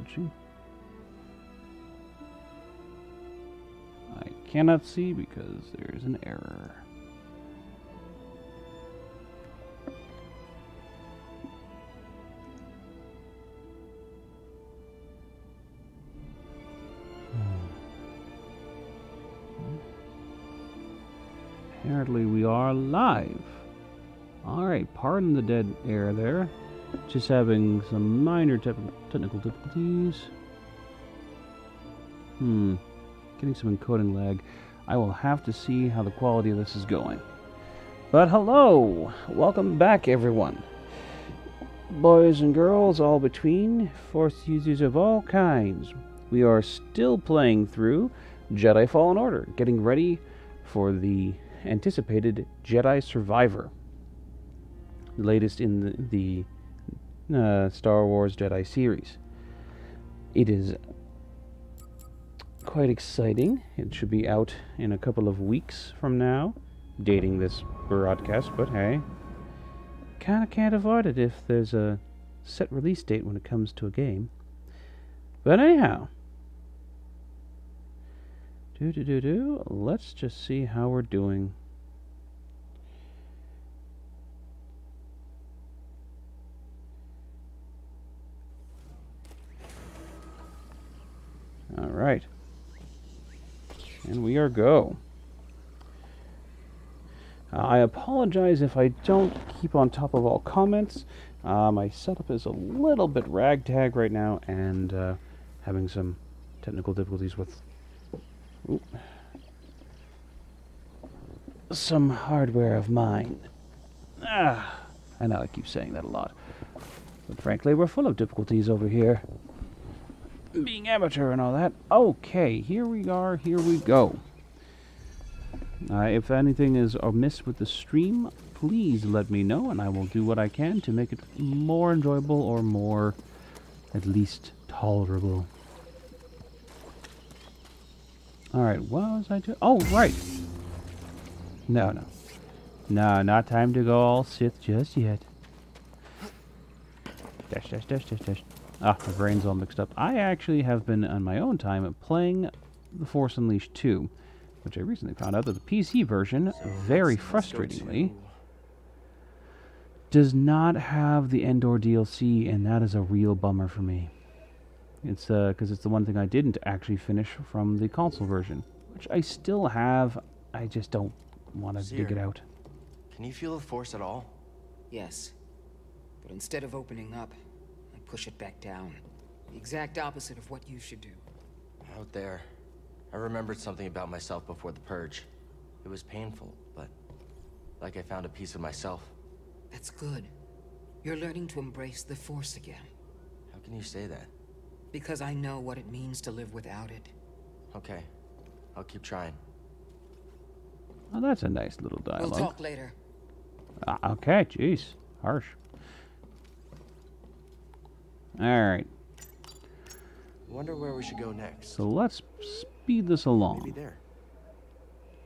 watching. I cannot see because there's an error. Apparently we are live. Alright, pardon the dead air there. Just having some minor technical difficulties. Getting some encoding lag. I will have to see how the quality of this is going. But hello! Welcome back, everyone. Boys and girls, all between, Force users of all kinds. We are still playing through Jedi Fallen Order, getting ready for the anticipated Jedi Survivor. The latest in the Star Wars Jedi series. It is quite exciting. It should be out in a couple of weeks from now, dating this broadcast, but hey, kinda can't avoid it if there's a set release date when it comes to a game. But anyhow, let's just see how we're doing. Alright. And we are go. I apologize if I don't keep on top of all comments. My setup is a little bit ragtag right now, and having some technical difficulties with some hardware of mine. I know I keep saying that a lot, but frankly, we're full of difficulties over here. Being amateur and all that. Okay, here we are, here we go. If anything is amiss with the stream, please let me know, and I will do what I can to make it more enjoyable or more, at least, tolerable. Alright, what was I doing? Oh, right! No, not time to go all Sith just yet. Dash, dash, dash, dash, dash. My brain's all mixed up. I actually have been, on my own time, playing The Force Unleashed 2, which I recently found out that the PC version, very frustratingly, does not have the Endor DLC, and that is a real bummer for me. It's because it's the one thing I didn't actually finish from the console version, which I still have. I just don't want to dig it out. Can you feel the Force at all? Yes, but instead of opening up, I push it back down. The exact opposite of what you should do. Out there, I remembered something about myself before the purge. It was painful, but like I found a piece of myself. That's good. You're learning to embrace the Force again. How can you say that? Because I know what it means to live without it. Okay, I'll keep trying. Oh, that's a nice little dialogue. We'll talk later. Okay, jeez. Harsh. Alright. Wonder where we should go next. So let's speed this along. Maybe there.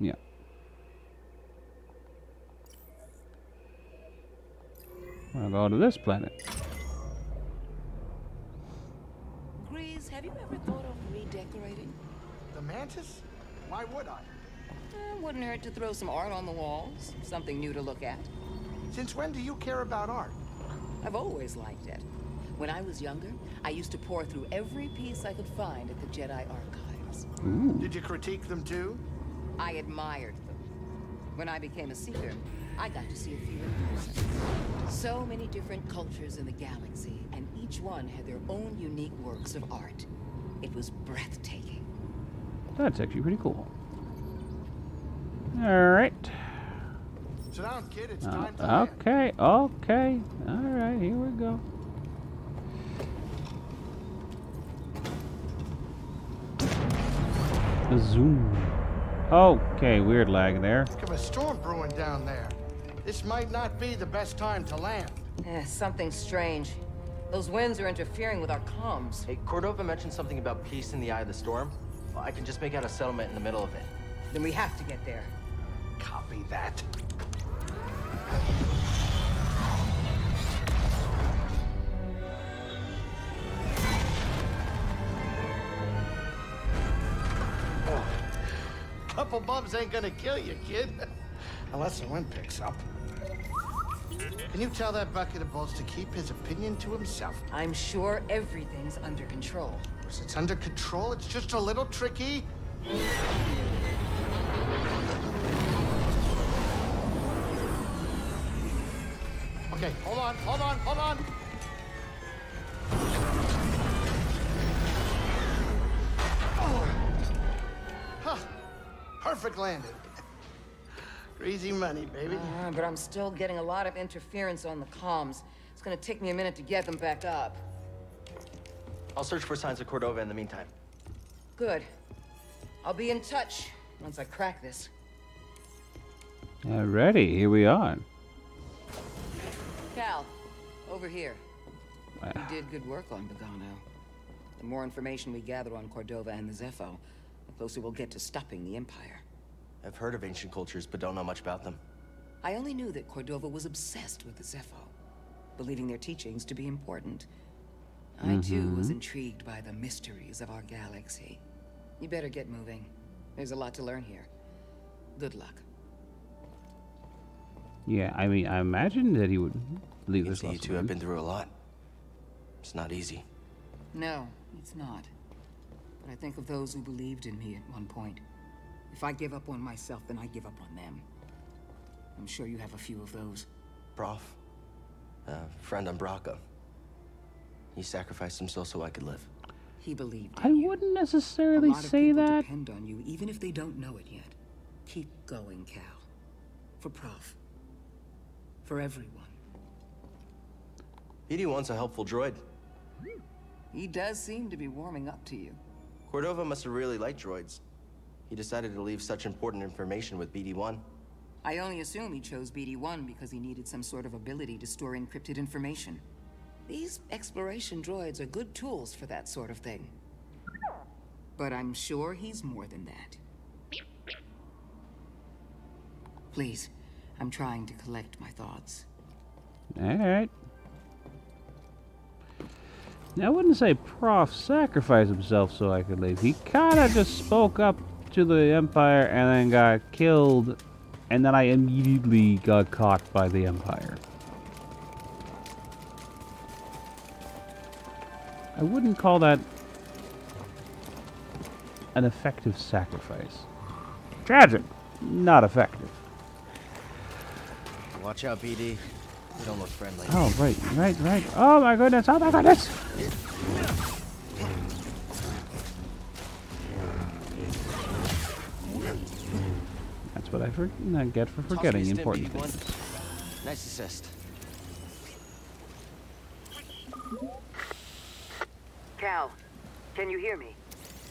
Yeah. We'll go to this planet. Grease, have you ever thought of redecorating? The Mantis? Why would I? Wouldn't hurt to throw some art on the walls. Something new to look at. Since when do you care about art? I've always liked it. When I was younger, I used to pore through every piece I could find at the Jedi Archives. Ooh. Did you critique them too? I admired them. When I became a seeker, I got to see a few in person. So many different cultures in the galaxy, and each one had their own unique works of art. It was breathtaking. That's actually pretty cool. Alright. Sit down, kid. It's time to land. Okay. Alright, here we go. Zoom. Okay, weird lag there. Think of a storm brewing down there. This might not be the best time to land. Something strange. Those winds are interfering with our comms. Hey, Cordova mentioned something about peace in the eye of the storm. Well, I can just make out a settlement in the middle of it. Then we have to get there. Copy that. couple bumps ain't gonna kill you, kid. Unless the wind picks up. Can you tell that bucket of bolts to keep his opinion to himself? I'm sure everything's under control. Of course, it's under control. It's just a little tricky. Okay, hold on, hold on, hold on. Oh. Huh. Perfect landing. Easy money, baby. But I'm still getting a lot of interference on the comms. It's gonna take me a minute to get them back up. I'll search for signs of Cordova in the meantime. Good. I'll be in touch once I crack this. Alrighty, here we are. Cal, over here. You did good work on Bogano. The more information we gather on Cordova and the Zepho, the closer we'll get to stopping the Empire. I've heard of ancient cultures, but don't know much about them. I only knew that Cordova was obsessed with the Zepho, believing their teachings to be important. I too was intrigued by the mysteries of our galaxy. You better get moving. There's a lot to learn here. Good luck. Yeah, I mean, I imagine that he would leave this. You two have been through a lot. It's not easy. No, it's not. But I think of those who believed in me at one point. If I give up on myself, then I give up on them. I'm sure you have a few of those. Prof, friend on Braca. He sacrificed himself so I could live. He believed in I you. wouldn't necessarily A lot of say people that. depend on you, even if they don't know it yet. Keep going, Cal. For Prof. For everyone. BD-1's a helpful droid. He does seem to be warming up to you. Cordova must have really liked droids. He decided to leave such important information with BD-1. I only assume he chose BD-1 because he needed some sort of ability to store encrypted information. These exploration droids are good tools for that sort of thing. But I'm sure he's more than that. Please, I'm trying to collect my thoughts. Alright. Now, I wouldn't say Prof sacrificed himself so I could leave. He kind of just spoke up to the Empire and then got killed, and then I immediately got caught by the Empire. I wouldn't call that an effective sacrifice. Tragic, not effective. Watch out, BD. You don't look friendly. Oh, right. Oh my goodness, oh my goodness! That's what I get for forgetting important things. Nice assist. Cal, can you hear me?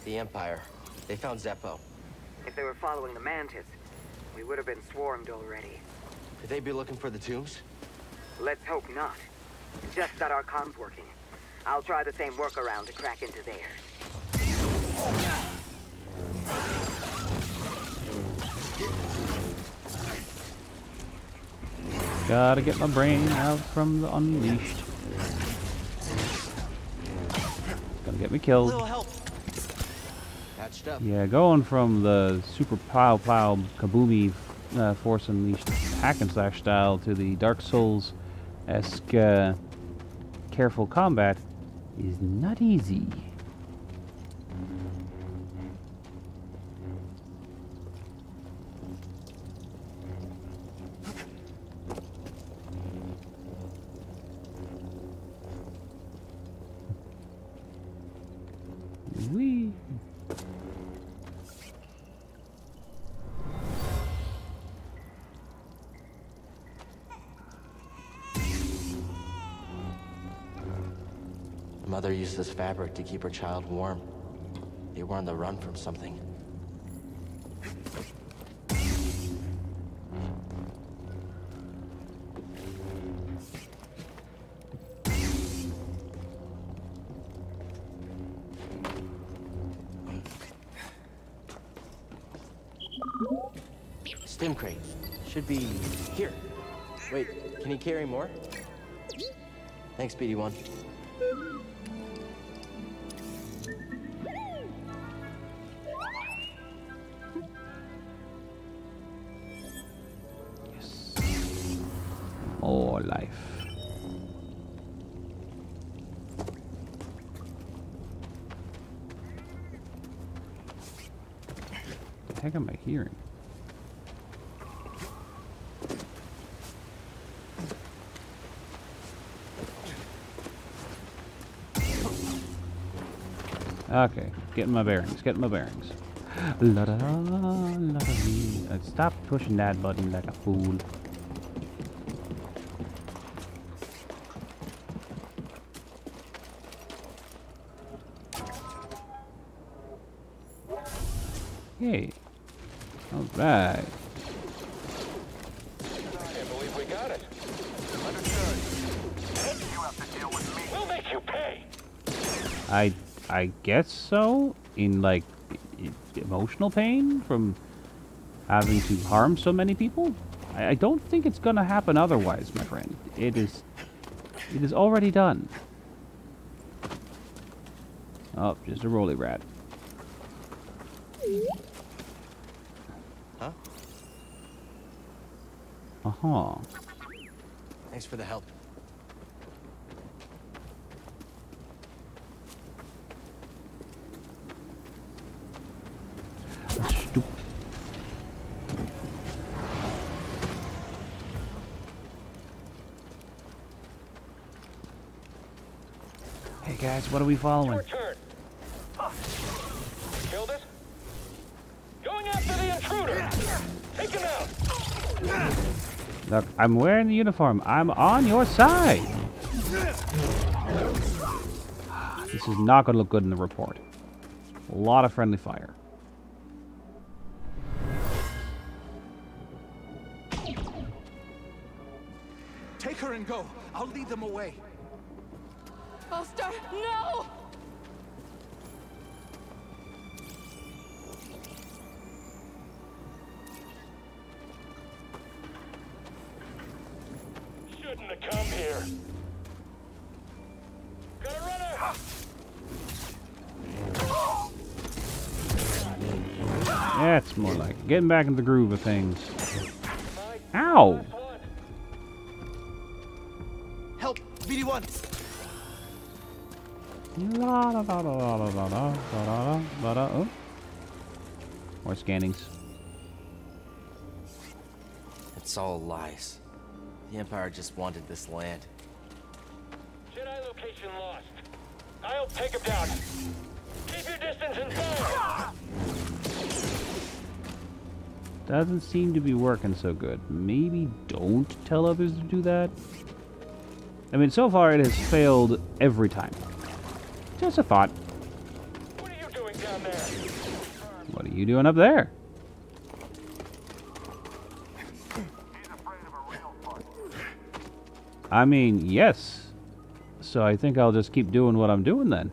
The Empire. They found Zeppo. If they were following the Mantis, we would have been swarmed already. Could they be looking for the tombs? Let's hope not. Just got our comms working. I'll try the same workaround to crack into theirs. Gotta get my brain out from the Unleashed. Gonna get me A killed. little help. Patched up. Yeah, going from the super pow kaboomy Force Unleashed hack and slash style to the Dark Souls-esque careful combat is not easy. Wee. Mother used this fabric to keep her child warm. They were on the run from something. Stim crate. Should be here. Wait, can he carry more? Thanks, BD-1. life. What the heck am I hearing? Okay, getting my bearings, getting my bearings. La da da la da dee. Stop pushing that button like a fool. Hey, all right. I can't believe we got it. Understood. You have to deal with me. We'll make you pay. I guess so. In like emotional pain from having to harm so many people. I don't think it's gonna happen otherwise, my friend. It is already done. Oh, just a rolly rat. Huh? Uh-huh. Thanks for the help. Hey guys, what are we following? Your turn. Killed it. Going after the intruder. Take him out. Look, I'm wearing the uniform. I'm on your side. This is not going to look good in the report. A lot of friendly fire. Take her and go. I'll lead them away. Buster, no! Shouldn't have come here. Got a runner. Yeah, it's more like it. Getting back into the groove of things. Ow! Help! BD1! La da da da da da da da da da da. Oh. More scannings. It's all lies. The Empire just wanted this land. Jedi location lost. I'll take him down. Keep your distance and fire. Doesn't seem to be working so good. Maybe don't tell others to do that. I mean, so far it has failed every time. Just a thought. What are you doing down there? What are you doing up there? I mean, yes. So I think I'll just keep doing what I'm doing then.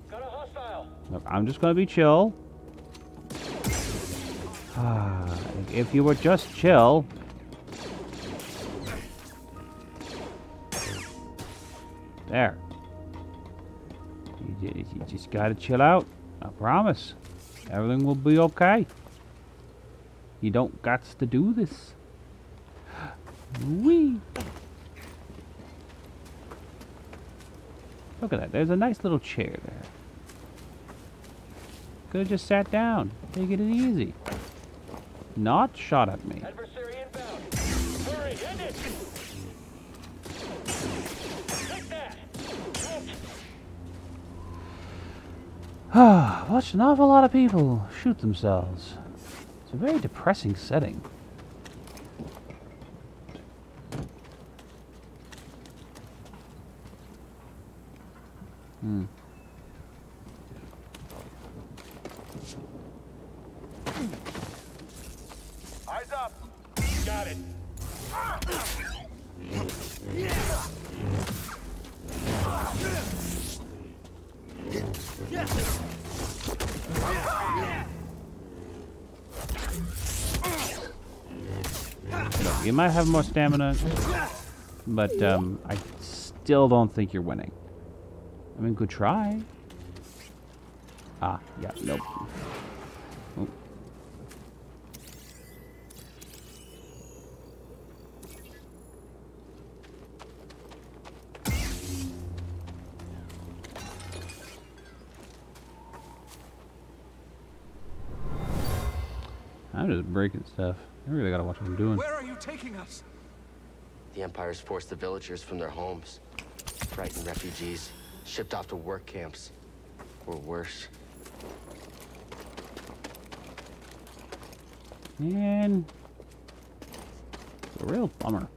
Got a hostile. Look, I'm just gonna be chill. If you were just chill. There. You just gotta chill out. I promise. Everything will be okay. You don't got to do this. Wee. Look at that. There's a nice little chair there. Could have just sat down. Taking it easy. Not shot at me. Adversary inbound. Hurry, end it. Take that. Watched an awful lot of people shoot themselves. It's a very depressing setting. Eyes up. Got it. You might have more stamina, but I still don't think you're winning. I mean, good try. Ah, yeah, nope. Oh. I'm just breaking stuff. I really gotta watch what I'm doing. Where are you taking us? The Empire's forced the villagers from their homes. Frightened refugees, shipped off to work camps. Or worse. Man. It's a real bummer.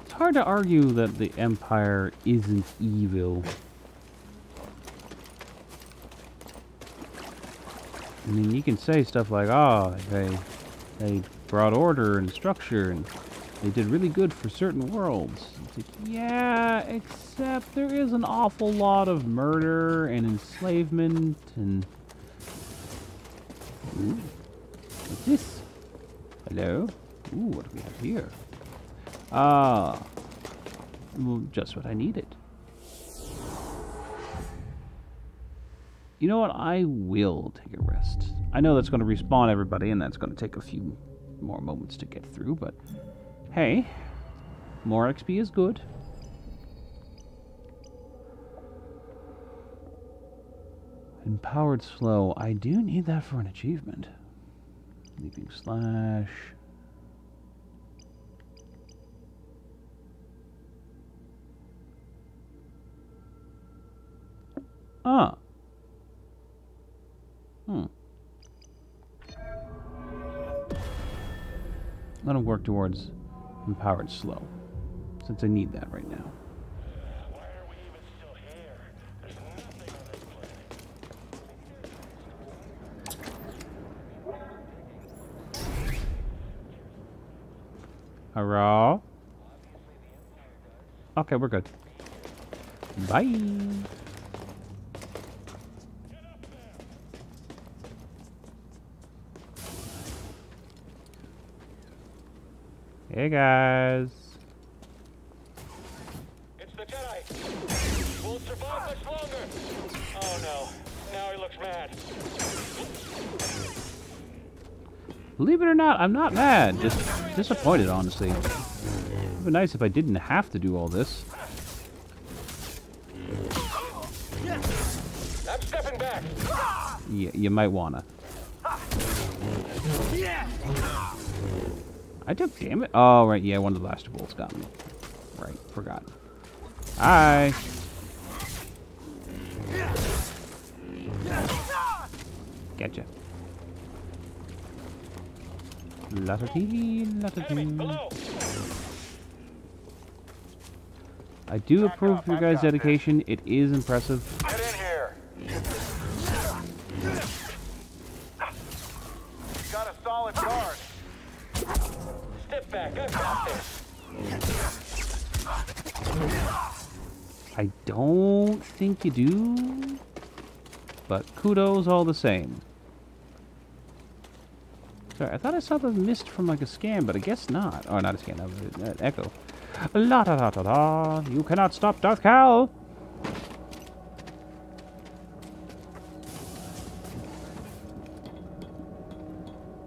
It's hard to argue that the Empire isn't evil. I mean, you can say stuff like, oh, they brought order and structure, and they did really good for certain worlds. It's like, yeah, except there is an awful lot of murder and enslavement and... Ooh, what's this? Hello? Ooh, what do we have here? Ah, well, just what I needed. You know what? I will take a rest. I know that's going to respawn everybody, and that's going to take a few more moments to get through, but hey, more XP is good. Empowered slow. I do need that for an achievement. Leaping slash. Ah. Let him work towards empowered slow, since I need that right now. Why are we even still here? There's nothing on this planet. Hurrah. Okay, we're good. Bye. Hey guys. It's the Jedi. We'll survive much longer. Oh no. Now he looks mad. Believe it or not, I'm not mad. Just disappointed, honestly. It would be nice if I didn't have to do all this. I'm stepping back. Yeah, you might wanna. I took damage. Oh, right, yeah, one of the blaster bolts got me. Right, forgot. Hi. Gotcha. La-ta-tee, la-ta-tee. Hello. I do approve of your guys' dedication. It is impressive. Get in here. Got a solid guard. Step back. I've got this. I don't think you do, but kudos all the same. Sorry, I thought I saw the mist from like a scan, but I guess not. Oh, not a scan, that was an echo. La da da da da! You cannot stop Darth Cal!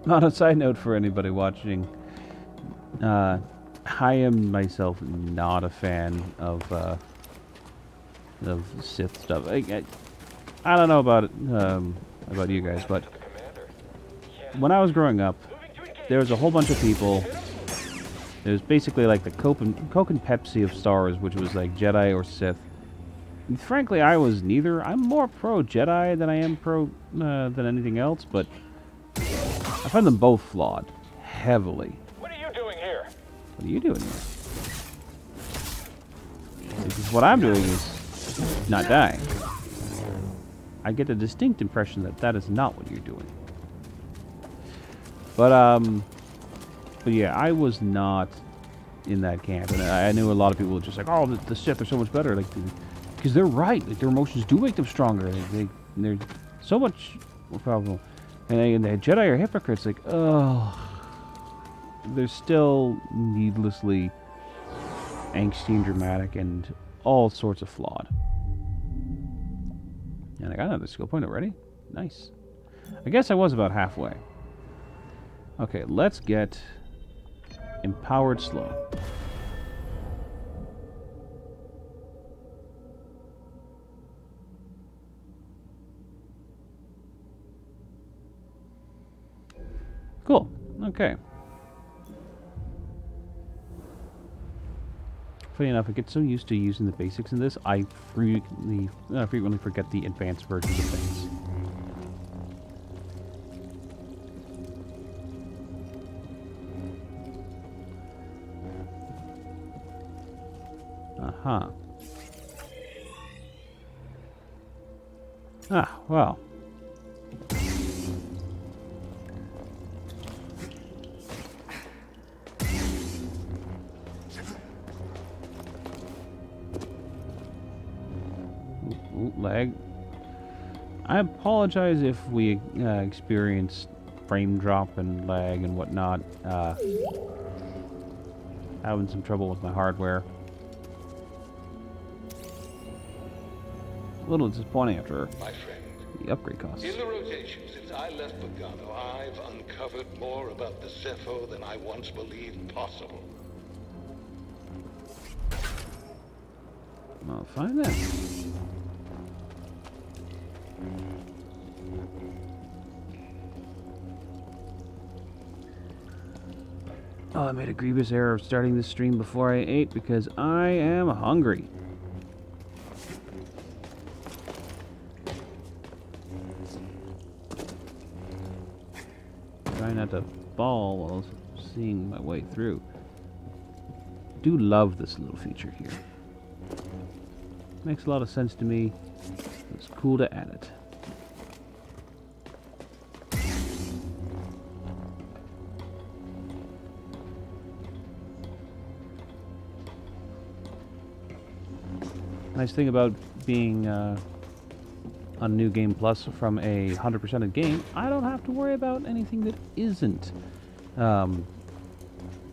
On a side note for anybody watching, I am myself not a fan of Sith stuff. I don't know about you guys, but when I was growing up, there was a whole bunch of people. It was basically like the Coke and Pepsi of Star Wars, which was like Jedi or Sith. And frankly, I was neither. I'm more pro Jedi than I am pro than anything else, but I find them both flawed, heavily. What are you doing here? What are you doing here? Because what I'm doing is not dying. I get a distinct impression that that is not what you're doing. But yeah, I was not in that camp, and I knew a lot of people were just like, "Oh, the Sith are so much better," like, because they're right. Like, their emotions do make them stronger. They're so much more powerful. And the Jedi are hypocrites. Like, oh, they're still needlessly angsty and dramatic, and all sorts of flawed. And I got another skill point already. Nice. I guess I was about halfway. Okay, let's get empowered slow. Cool. Okay. Funny enough, I get so used to using the basics in this, I frequently forget the advanced versions of things. Uh-huh. Ah, well. Ooh, lag. I apologize if we experience frame drop and lag and whatnot. Having some trouble with my hardware. A little disappointing after My friend, the upgrade costs. in the rotation since I left Bogano, I've uncovered more about the Zepho than I once believed possible. I'll find that. Oh, I made a grievous error of starting this stream before I ate because I am hungry. Trying not to fall while seeing my way through. Do love this little feature here. Makes a lot of sense to me. It's cool to add it. Nice thing about being on New Game Plus from a 100% game, I don't have to worry about anything that isn't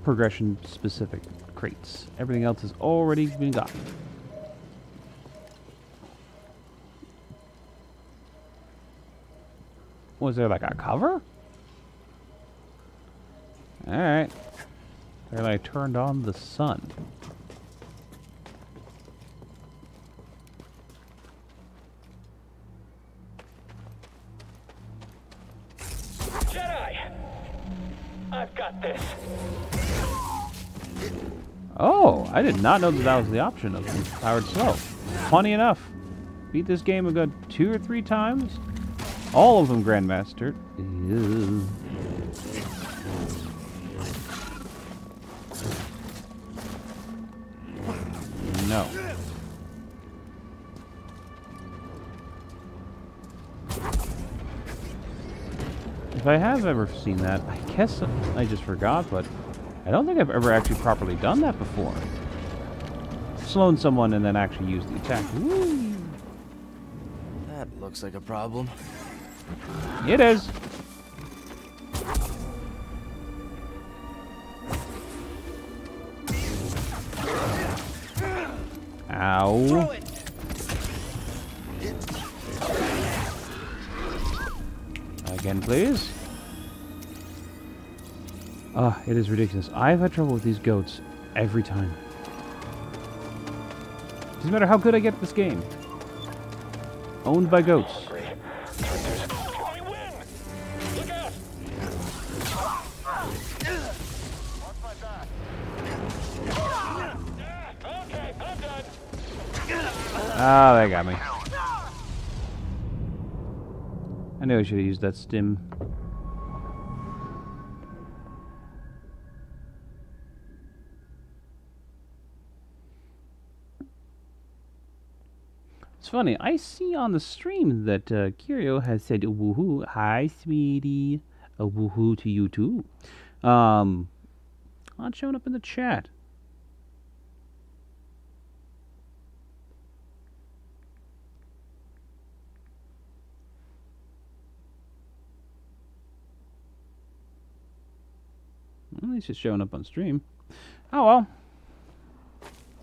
progression specific crates. Everything else has already been gotten. Was there like a cover? Alright. Then I turned on the sun. Jedi! I've got this. Oh, I did not know that that was the option of the powered slow. Funny enough, beat this game a good 2 or 3 times. All of them Grandmaster. Ew. No. If I have ever seen that, I guess I just forgot, but I don't think I've ever actually properly done that before. Slowing someone and then actually use the attack. Woo. That looks like a problem. It is. Ow. Again, please. Ah, it is ridiculous. I've had trouble with these goats every time. Doesn't matter how good I get at this game. Owned by goats. Can we win? Look out! Watch my back. Okay, I'm done. Ah, they got me. I knew I should have used that stim. It's funny, I see on the stream that Kirio has said woohoo. Hi, sweetie. A woohoo to you too. Not showing up in the chat. At least it's showing up on stream. Oh well.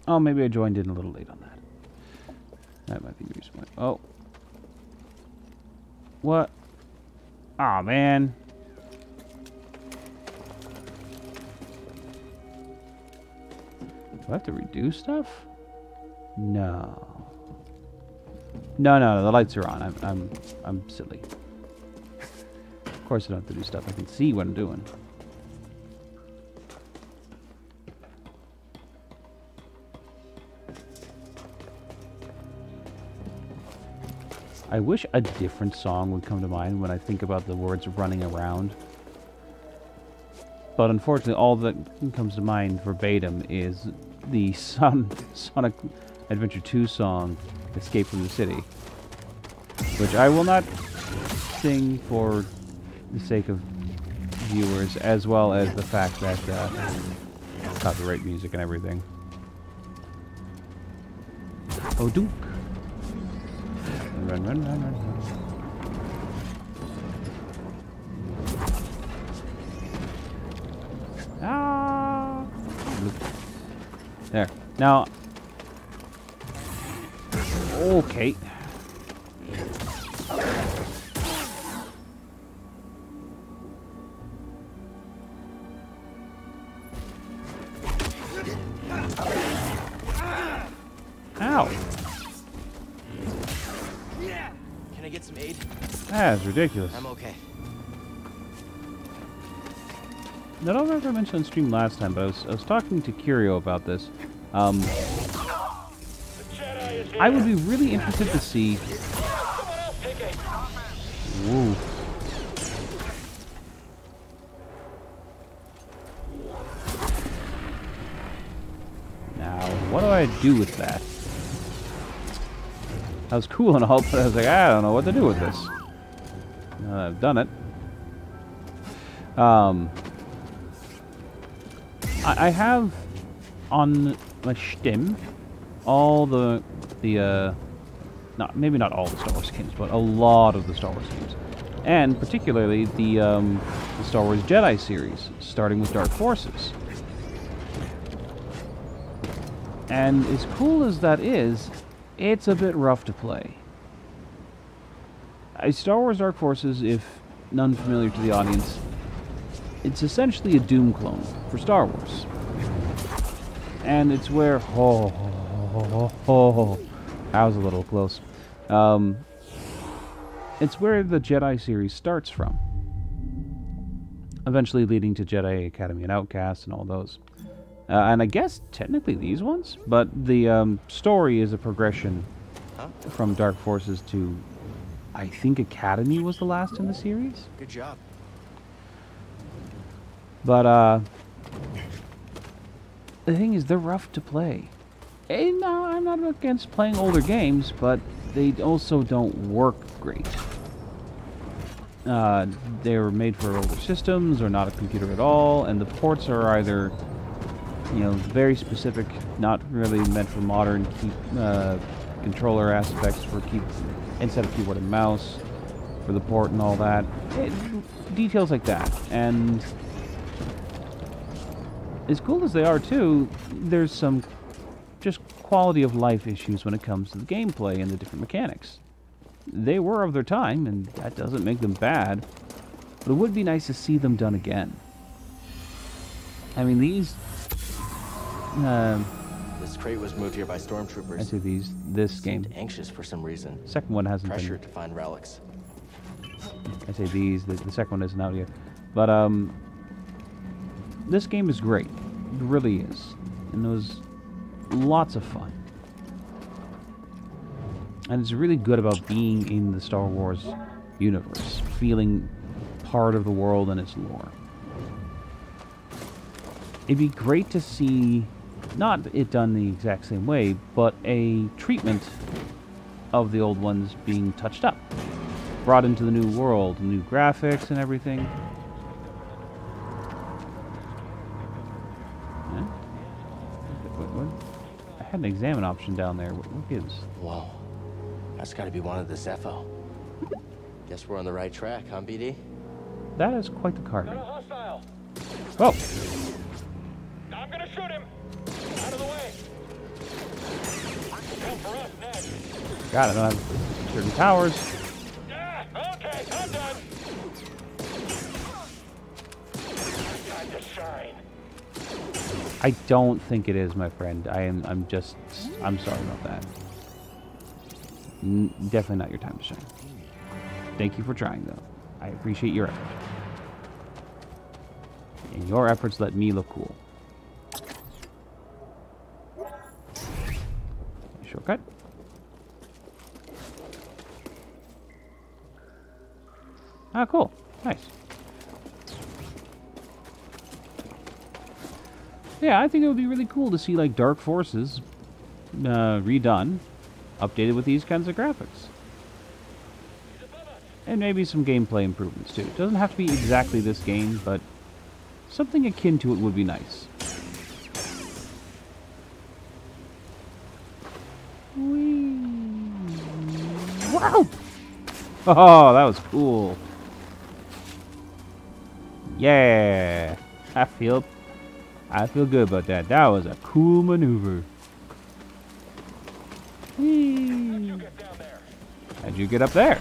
Oh, maybe I joined in a little late on that. That might be the reason why. Oh. What? Aw, man. Do I have to redo stuff? No. No, the lights are on. I'm silly. Of course I don't have to do stuff. I can see what I'm doing. I wish a different song would come to mind when I think about the words running around. But unfortunately, all that comes to mind verbatim is the Sonic Adventure 2 song, Escape from the City. Which I will not sing for the sake of viewers, as well as the fact that copyright music and everything. Oh, Duke. Run, run, run, run, run. Ah! There. Now. Okay. Ow. Can I get some aid? That's ridiculous. I'm okay. I don't remember if I mentioned on stream last time, but I was talking to Curio about this. I would be really interested to see. Woo. Now, what do I do with that? That was cool and all, but I was like, I don't know what to do with this. Now that I've done it. I have on my Steam all maybe not all the Star Wars games, but a lot of the Star Wars games, and particularly the Star Wars Jedi series, starting with Dark Forces. And as cool as that is, it's a bit rough to play. Star Wars Dark Forces, if none familiar to the audience, it's essentially a Doom clone for Star Wars. And it's where... that was a little close. It's where the Jedi series starts from. Eventually leading to Jedi Academy and Outcast and all those. And I guess technically these ones, but the story is a progression from Dark Forces to, I think Academy was the last in the series. Good job. But the thing is, they're rough to play. And no, I'm not against playing older games, but they also don't work great. They were made for older systems or not a computer at all, and the ports are either, you know, very specific, not really meant for modern controller aspects for instead of keyboard and mouse for the port and all that. Details like that. And as cool as they are too, there's some just quality of life issues when it comes to the gameplay and the different mechanics. They were of their time, and that doesn't make them bad, but it would be nice to see them done again. I mean, these... this crate was moved here by stormtroopers. I say this game. Seemed anxious for some reason. Second one hasn't Pressured been... to find relics. I say these, the second one isn't out yet. But, this game is great. It really is. And it was lots of fun. And it's really good about being in the Star Wars universe, feeling part of the world and its lore. It'd be great to see, not it done the exact same way, but a treatment of the old ones being touched up. Brought into the new world, new graphics and everything. Yeah? What? I had an examine option down there. What gives? Whoa. That's gotta be one of the Zepho. Guess we're on the right track, huh, BD? That is quite the carving. Got a hostile. Oh! I'm gonna shoot him. Out of the way. Come for us next. God, I don't have certain powers. Yeah, okay, I'm done. Time to shine. I don't think it is, my friend. I'm sorry about that. Definitely not your time to shine. Thank you for trying, though. I appreciate your effort. And your efforts let me look cool. Shortcut. Ah, cool. Nice. Yeah, I think it would be really cool to see, like, Dark Forces redone, updated with these kinds of graphics. And maybe some gameplay improvements, too. It doesn't have to be exactly this game, but something akin to it would be nice. Whee! Wow! Oh, that was cool. Yeah! I feel good about that. That was a cool maneuver. Whee! How'd you get up there?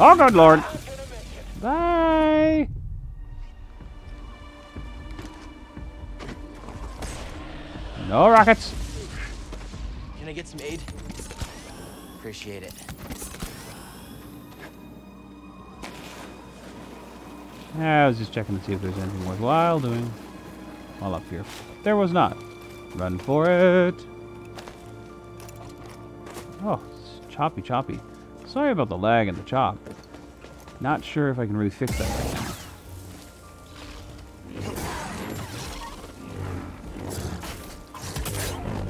Oh, good lord! Bye! No rockets! Can I get some aid? Appreciate it. I was just checking to see if there's anything worthwhile doing while up here. There was not. Run for it! Oh, it's choppy. Sorry about the lag and the chop. Not sure if I can really fix that right now.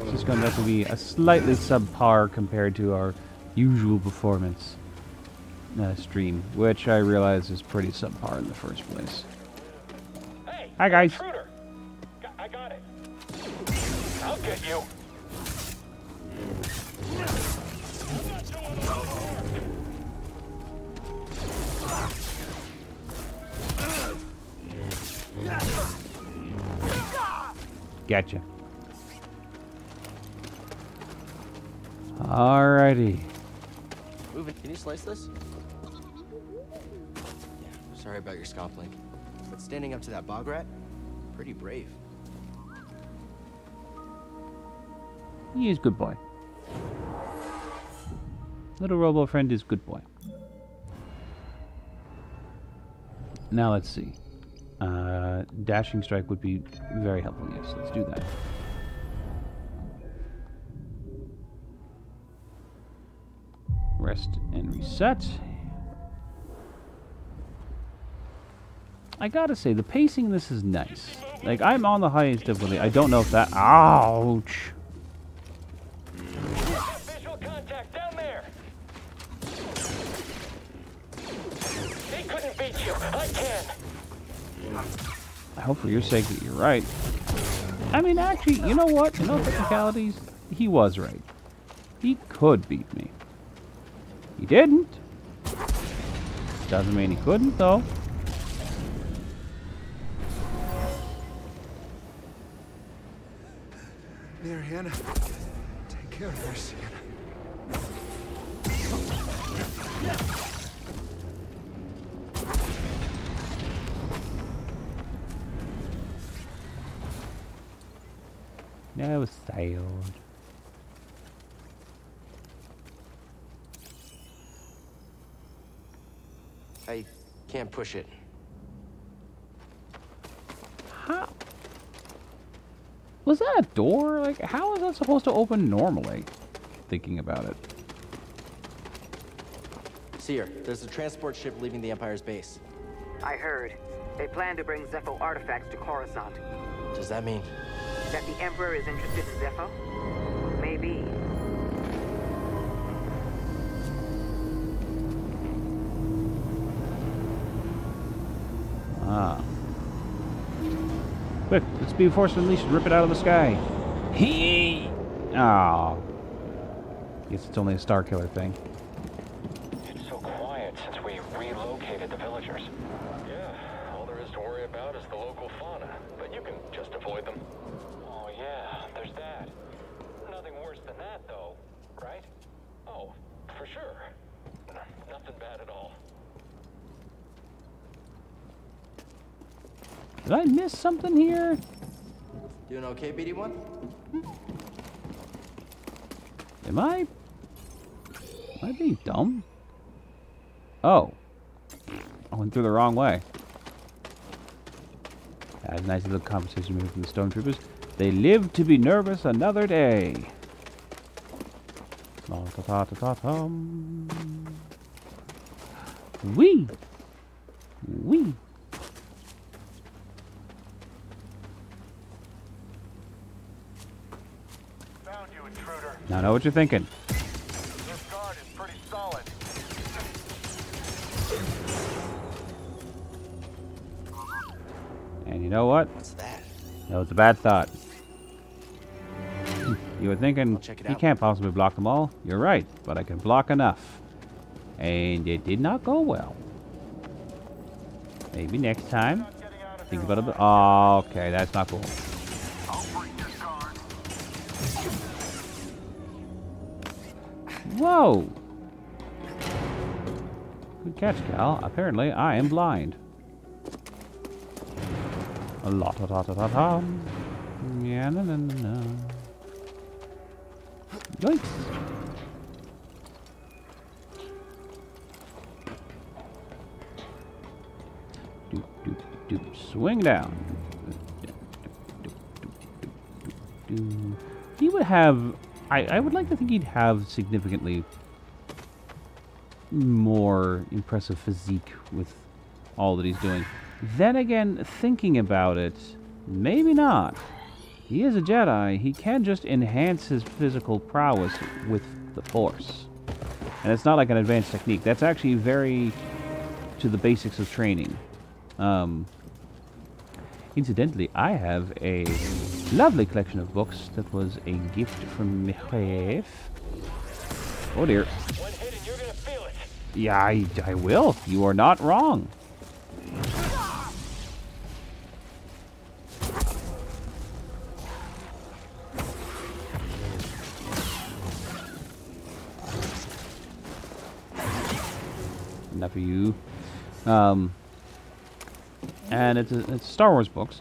It's just going to have to be a slightly subpar compared to our usual performance stream, which I realize is pretty subpar in the first place. Hey, hi guys. intruder. I got it. I'll get you. Gotcha. Alrighty. Moving. Can you slice this? Yeah, sorry about your scomp link. But standing up to that bog rat, pretty brave. He is good boy. Little robo friend is good boy. Now let's see. Dashing strike would be very helpful. Yes, let's do that. Rest and reset. I gotta say, the pacing in this is nice. Like, I'm on the highest difficulty. I don't know if that... Ouch! Visual contact down there. He couldn't beat you. I can. I hope for your sake that you're right. I mean, actually, you know what? In all technicalities, he was right. He could beat me. He didn't. Doesn't mean he couldn't, though. There, Hannah. Take care of her, Sienna. That was sad. I can't push it. How? Was that a door? Like, how is that supposed to open normally? Thinking about it. Seer, there's a transport ship leaving the Empire's base. I heard. They plan to bring Zepho artifacts to Coruscant. Does that mean? That the Emperor is interested in Zepho? Maybe. Ah. Quick, let's be forced to unleash and rip it out of the sky. Hee! Ah. Guess it's only a Star Killer thing. It's so quiet since we relocated the villagers. Yeah, all there is to worry about is the local fauna, but you can just avoid them. Oh yeah, there's that. Nothing worse than that, though, right? Oh, for sure. Nothing bad at all. Did I miss something here? Doing okay, BD1? Am I being dumb? Oh. Oh went through the wrong way. A nice little conversation we had from the stormtroopers. They live to be nervous another day. Wee! Wee! Found you, intruder. Now I know what you're thinking. This guard is pretty solid. And you know what? What's that? That was a bad thought. You were thinking, check it he out. can't possibly block them all. You're right, but I can block enough. And it did not go well. Maybe next time. Think about it. Oh, okay, that's not cool. Whoa! Good catch, Cal. Apparently, I am blind. A lot, ta. Yeah, no. Yikes. Doop. Swing down. He would have... I would like to think he'd have significantly more impressive physique with all that he's doing. Then again, thinking about it, maybe not. He is a Jedi. He can just enhance his physical prowess with the Force. And it's not like an advanced technique. That's actually very to the basics of training. Incidentally, I have a lovely collection of books that was a gift from my wife. Oh dear. One hit and you're gonna feel it. Yeah, I will. You are not wrong. Enough of you. And it's Star Wars books.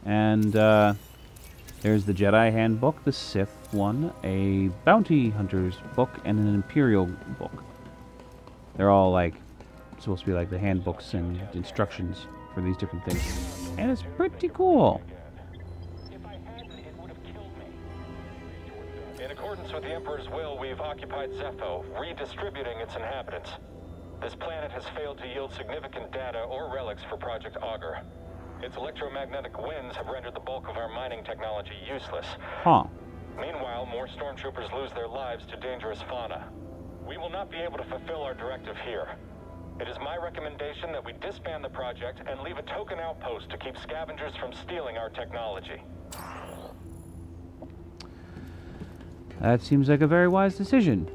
And there's the Jedi Handbook, the Sith one, a Bounty Hunters book, and an Imperial book. They're all like supposed to be like the handbooks and instructions for these different things. And it's pretty cool. If I hadn't, it would have killed me. In accordance with the Emperor's will, we've occupied Zepho, redistributing its inhabitants. This planet has failed to yield significant data or relics for Project Augur. Its electromagnetic winds have rendered the bulk of our mining technology useless. Huh. Meanwhile, more stormtroopers lose their lives to dangerous fauna. We will not be able to fulfill our directive here. It is my recommendation that we disband the project and leave a token outpost to keep scavengers from stealing our technology. That seems like a very wise decision.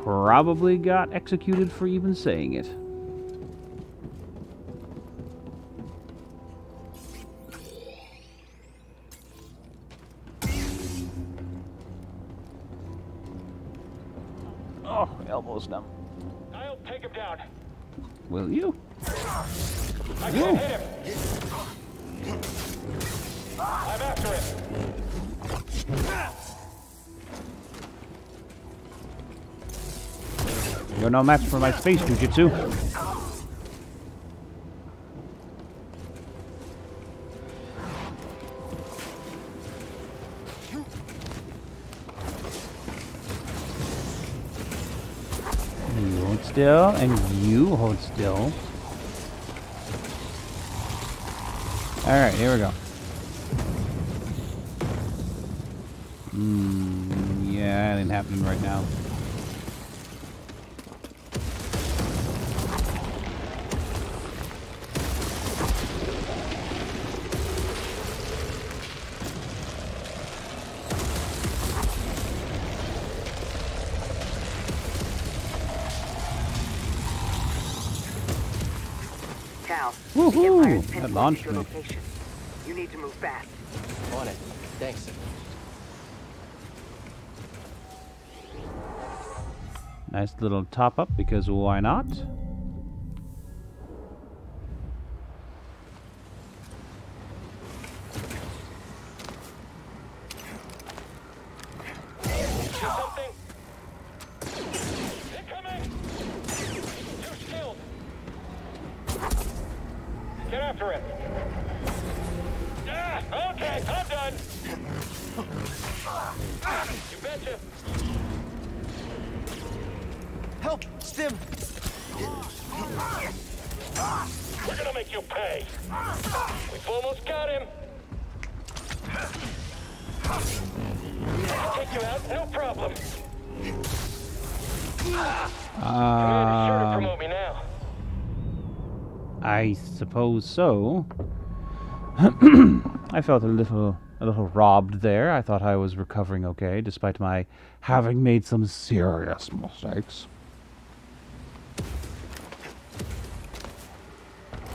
Probably got executed for even saying it. Oh, elbows numb. I'll take him down. Will you? I can't hit him. I'm after him. You're no match for my space jujitsu. You hold still, and you hold still. Alright, here we go. Yeah, it ain't happening right now. Cal, Woohoo! That launched me. location. You need to move fast. On it. Thanks. Nice little top up, because why not? Something. Incoming. Too skilled. Help! Stim! We're gonna make you pay. We've almost got him. Take you out, no problem. Commander's sure to promote me now. I suppose so. I felt a little robbed there. I thought I was recovering okay, despite my having made some serious mistakes.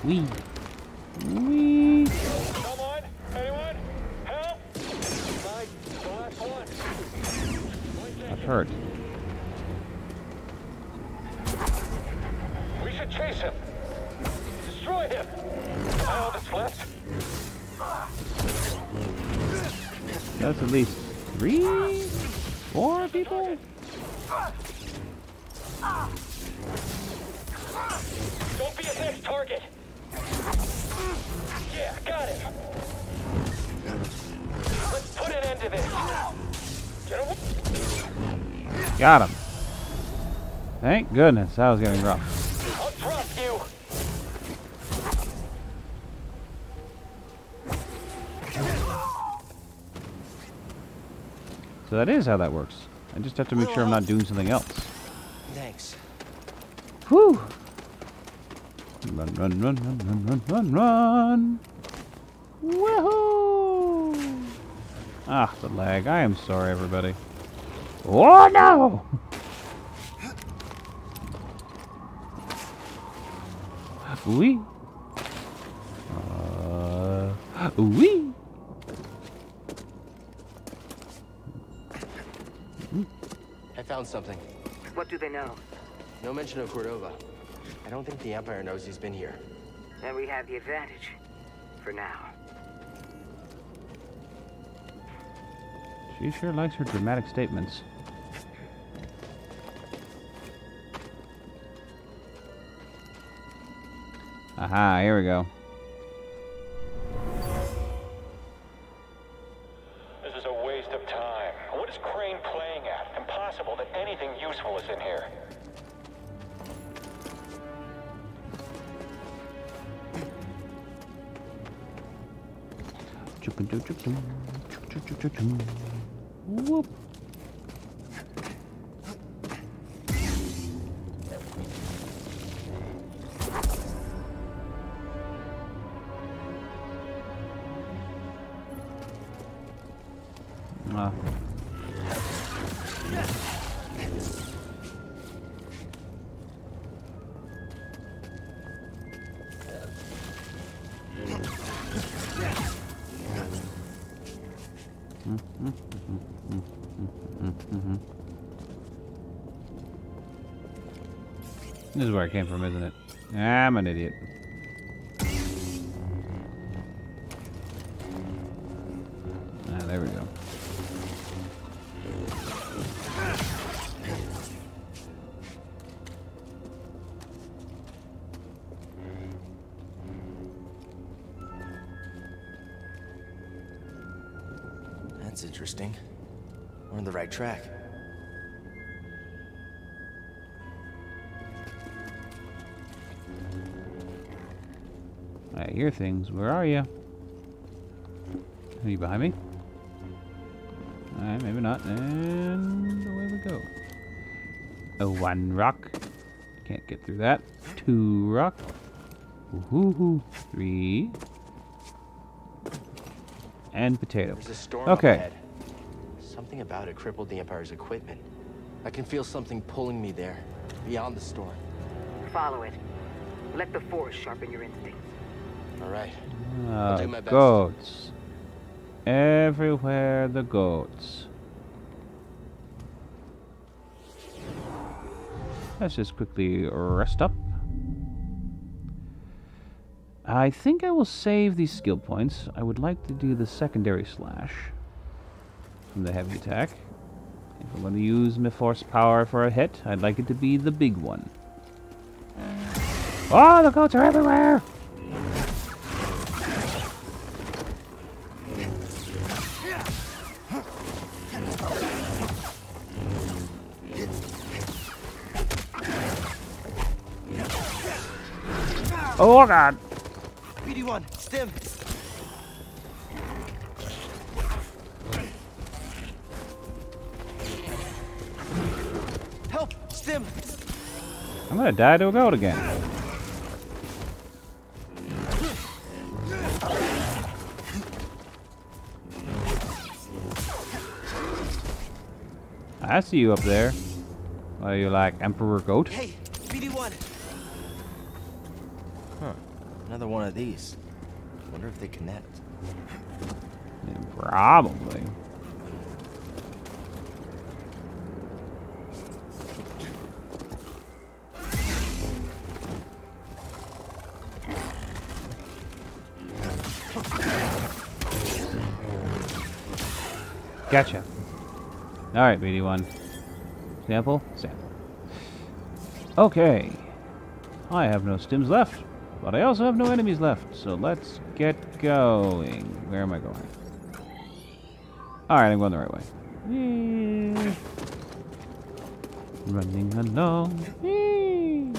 Wee. Wee. Come on, anyone? Help! Mike, the last one. I've heard. We should chase him. Destroy him. All that's left. That's at least 3, 4 people. Don't be his next target. Yeah, got him. Let's put an end to this. Got him. Thank goodness, that was getting rough. I'll drop you. So that is how that works. I just have to make sure I'm not doing something else. Thanks. Whew. Run, run, run, run, run, run, run, run. Woohoo! Ah, the lag. I am sorry, everybody. Oh, no! Oui. Oui. I found something. What do they know? No mention of Cordova. I don't think the Empire knows he's been here. Then we have the advantage. For now. She sure likes her dramatic statements. Aha, here we go. This is a waste of time. What is Crane playing at? Impossible that anything useful is in here. Whoop. This is where I came from, isn't it? I'm an idiot. Ah, there we go. That's interesting. We're on the right track. I hear things. Where are you? Are you behind me? Alright, maybe not. And away we go. Oh, 1 rock. Can't get through that. 2 rock. Woohoo. 3. And potato. There's a storm okay. up ahead. Something about it crippled the Empire's equipment. I can feel something pulling me there, beyond the storm. Follow it. Let the Force sharpen your instincts. All right. I'll do my best. Goats. Everywhere the goats. Let's just quickly rest up. I think I will save these skill points. I would like to do the secondary slash from the heavy attack. If I'm going to use my force power for a hit, I'd like it to be the big one. Oh, the goats are everywhere! Oh god! BD1, stim. Help, stim. I'm gonna die to a goat again. I see you up there. Are you like Emperor Goat? Hey, BD1. Huh. Another one of these. Wonder if they connect. Yeah, probably. Gotcha. Alright, BD1. Sample? Sample. Okay. I have no stims left, but I also have no enemies left, so let's get going. Where am I going? Alright, I'm going the right way. Yay. Running along. Yay.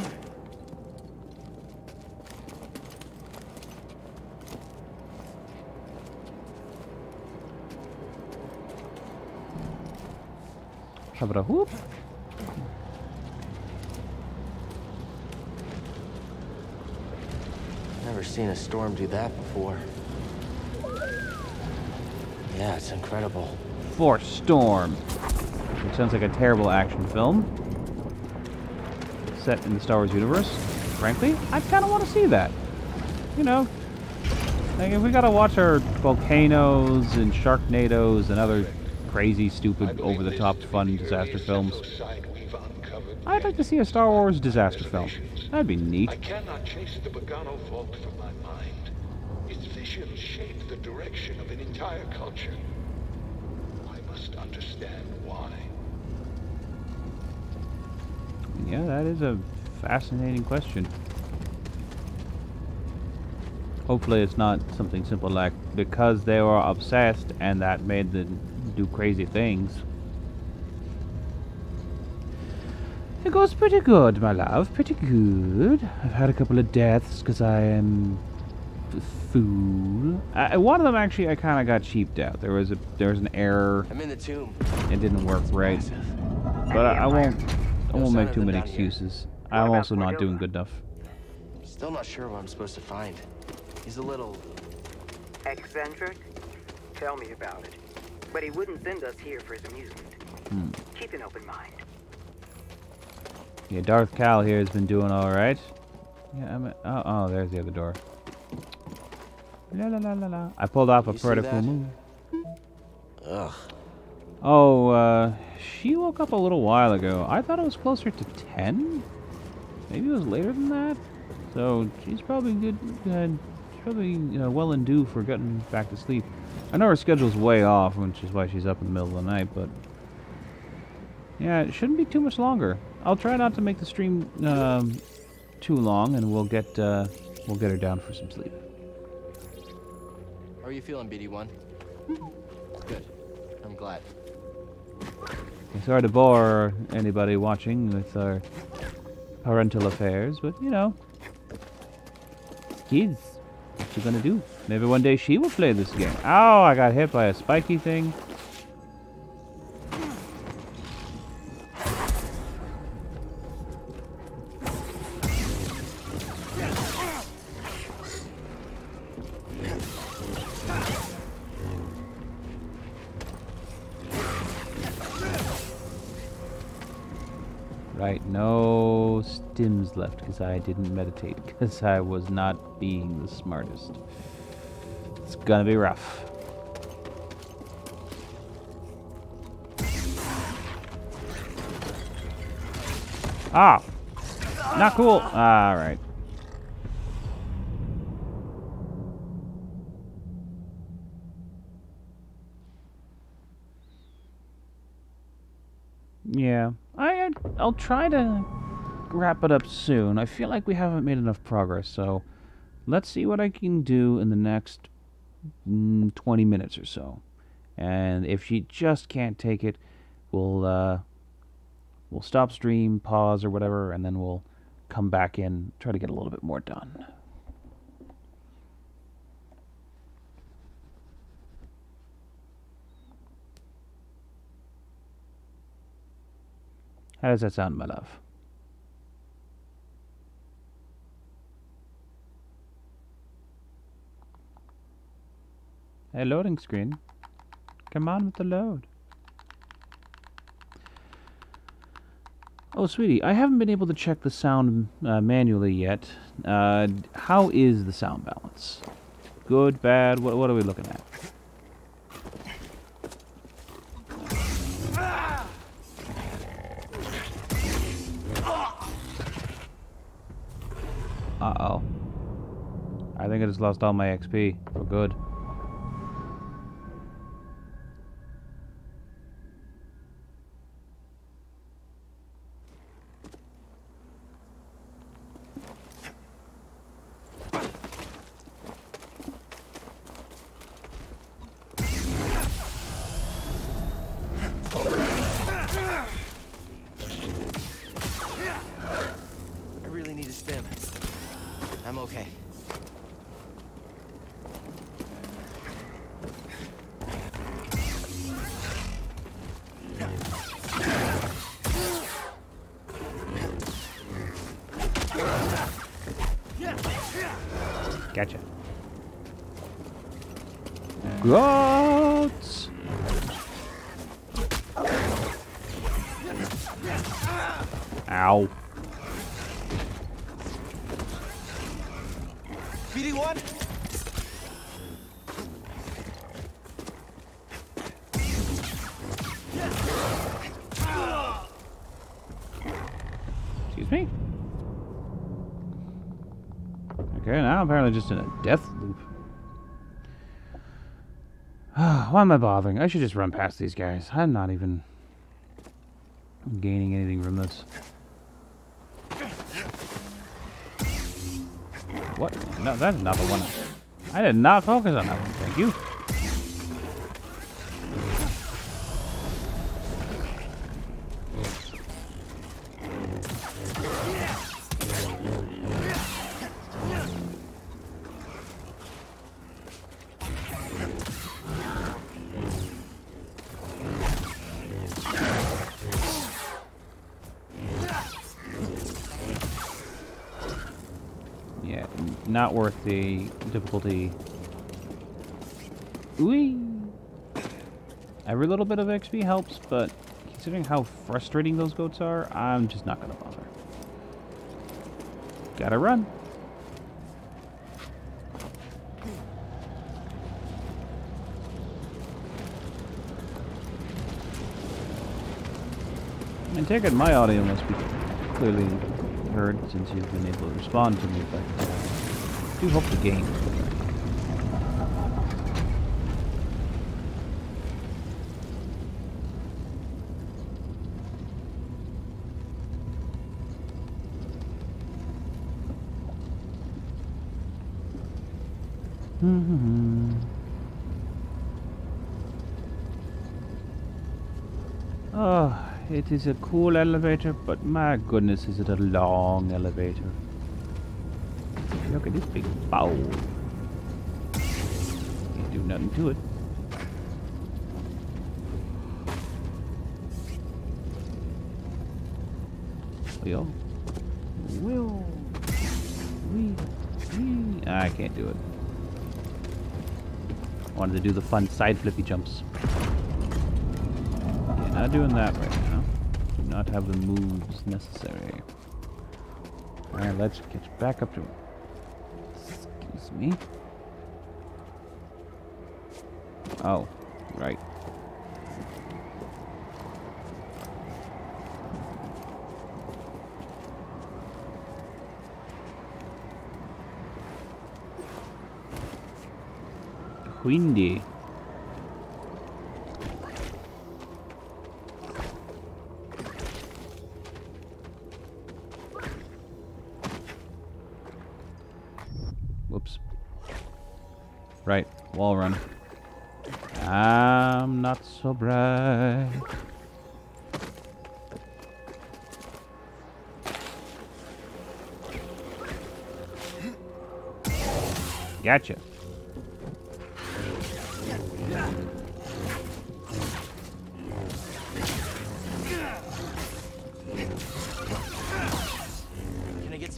How about a whoop? Never seen a storm do that before. Yeah, it's incredible. Force Storm. Which sounds like a terrible action film. Set in the Star Wars universe. Frankly, I kind of want to see that. You know, like if we gotta watch our volcanoes and Sharknadoes and other crazy, stupid, over-the-top fun disaster films, I'd like to see a Star Wars disaster film. That'd be neat. I cannot chase the Bogano vault from my mind. Its visions shape the direction of an entire culture. I must understand why. Yeah, that is a fascinating question. Hopefully it's not something simple like because they were obsessed and that made them do crazy things. It goes pretty good, my love. Pretty good. I've had a couple of deaths because I am a fool. One of them actually I kind of got cheaped out. There was an error. I'm in the tomb. It didn't work right. But I won't make too many excuses. I'm also not doing good enough. Still not sure what I'm supposed to find. He's a little... Eccentric? Tell me about it. But he wouldn't send us here for his amusement. Keep an open mind. Yeah, Darth Cal here has been doing all right. Yeah, oh, there's the other door. La la la la la. I pulled off a vertical move. Ugh. Oh, she woke up a little while ago. I thought it was closer to 10. Maybe it was later than that. So she's probably good. She's probably well and due for getting back to sleep. I know her schedule's way off, which is why she's up in the middle of the night. But yeah, it shouldn't be too much longer. I'll try not to make the stream too long, and we'll get her down for some sleep. How are you feeling, BD1? Good. I'm glad. Sorry to bore anybody watching with our parental affairs, but you know, kids, what you gonna do? Maybe one day she will play this game. Oh, I got hit by a spiky thing. Right, no stims left because I didn't meditate because I was not being the smartest. It's gonna be rough. Ah! Not cool! Alright. Yeah. I'll try to wrap it up soon. I feel like we haven't made enough progress, so let's see what I can do in the next 20 minutes or so. And if she just can't take it, we'll stop stream, pause or whatever, and then we'll come back in, try to get a little bit more done. How does that sound, my love? Hey, loading screen. Come on with the load. Oh, sweetie, I haven't been able to check the sound manually yet. How is the sound balance? Good, bad? What are we looking at? Uh-oh. I think I just lost all my XP. For good. I really need a stim. I'm okay. Gotcha. Goats! Ow. BD1? Excuse me? Okay, now I'm apparently just in a death loop. Why am I bothering? I should just run past these guys. I'm not even gaining anything from this. What? No, that's not the one. I did not focus on that one. Thank you. Yeah, not worth the difficulty. Ooh. Every little bit of XP helps, but considering how frustrating those goats are, I'm just not gonna bother. Gotta run. I take it my audio must be clearly heard since you've been able to respond to me, but I do hope the game. Oh, it is a cool elevator, but my goodness, is it a long elevator. Look at this big bow. Can't do nothing to it. I can't do it. I wanted to do the fun side flippy jumps. Yeah, not doing that right now. Do not have the moves necessary. Alright, let's get back up to him. Excuse me. Oh, right. Quindi. Whoops. Right, wall run. I'm not so bright. Gotcha.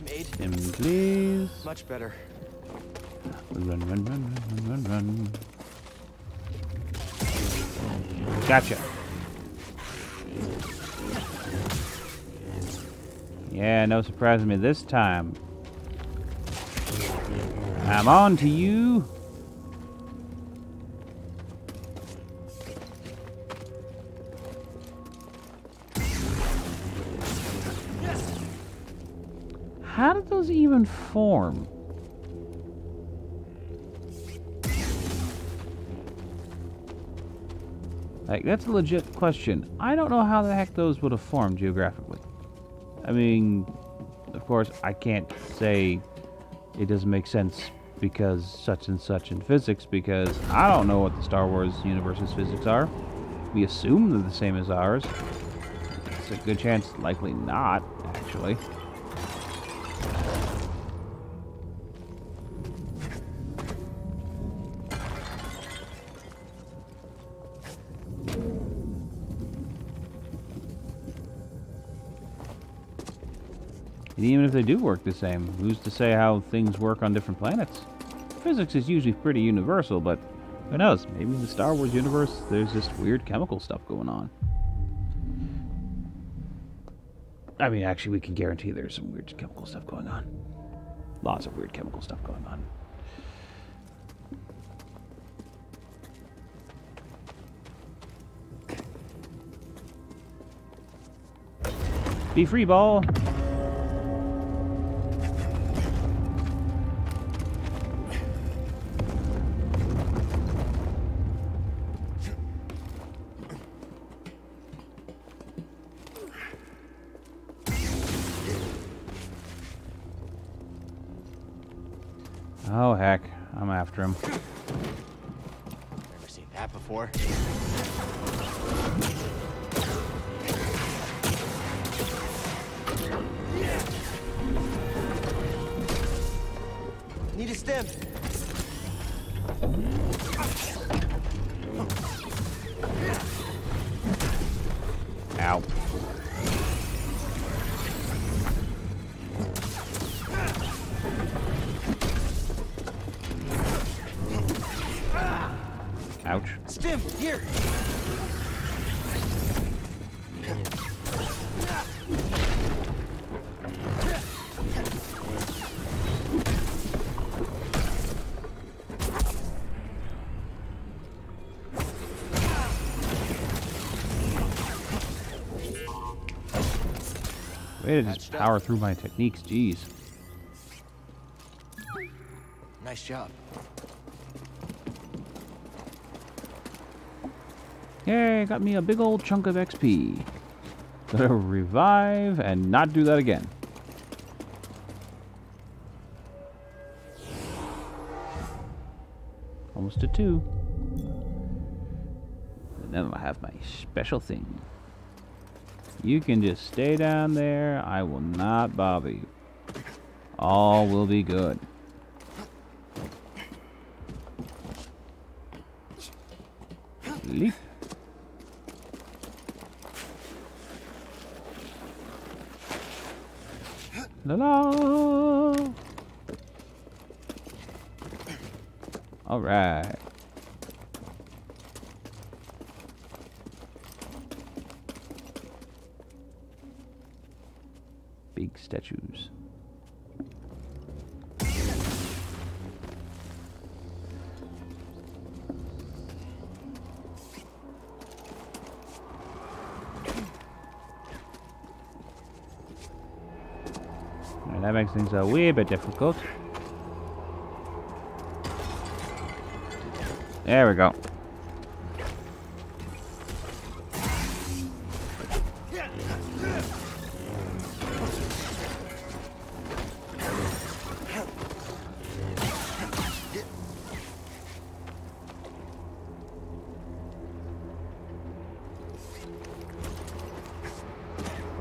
made. Stim, please. Much better. Run, run, run, run, run, run, run. Gotcha. Yeah, no surprise me this time. I'm on to you. How did those even form? Like, that's a legit question. I don't know how the heck those would have formed geographically. I mean, of course, I can't say it doesn't make sense because such and such in physics, because I don't know what the Star Wars universe's physics are. We assume they're the same as ours. It's a good chance, likely not, actually. And even if they do work the same, who's to say how things work on different planets? Physics is usually pretty universal, but who knows? Maybe in the Star Wars universe, there's just weird chemical stuff going on. I mean, actually, we can guarantee there's some weird chemical stuff going on. Lots of weird chemical stuff going on. Be free, ball! Oh, heck. I'm after him. Never seen that before. Need a stem. Ow. Ouch. Stim, here. Way to just power through my techniques, jeez. Nice job. Yay, got me a big old chunk of XP. Gotta revive and not do that again. Almost to 2. And then I have my special thing. You can just stay down there. I will not bother you. All will be good. Leap. La la. All right. Big statues. That makes things a wee bit difficult. There we go.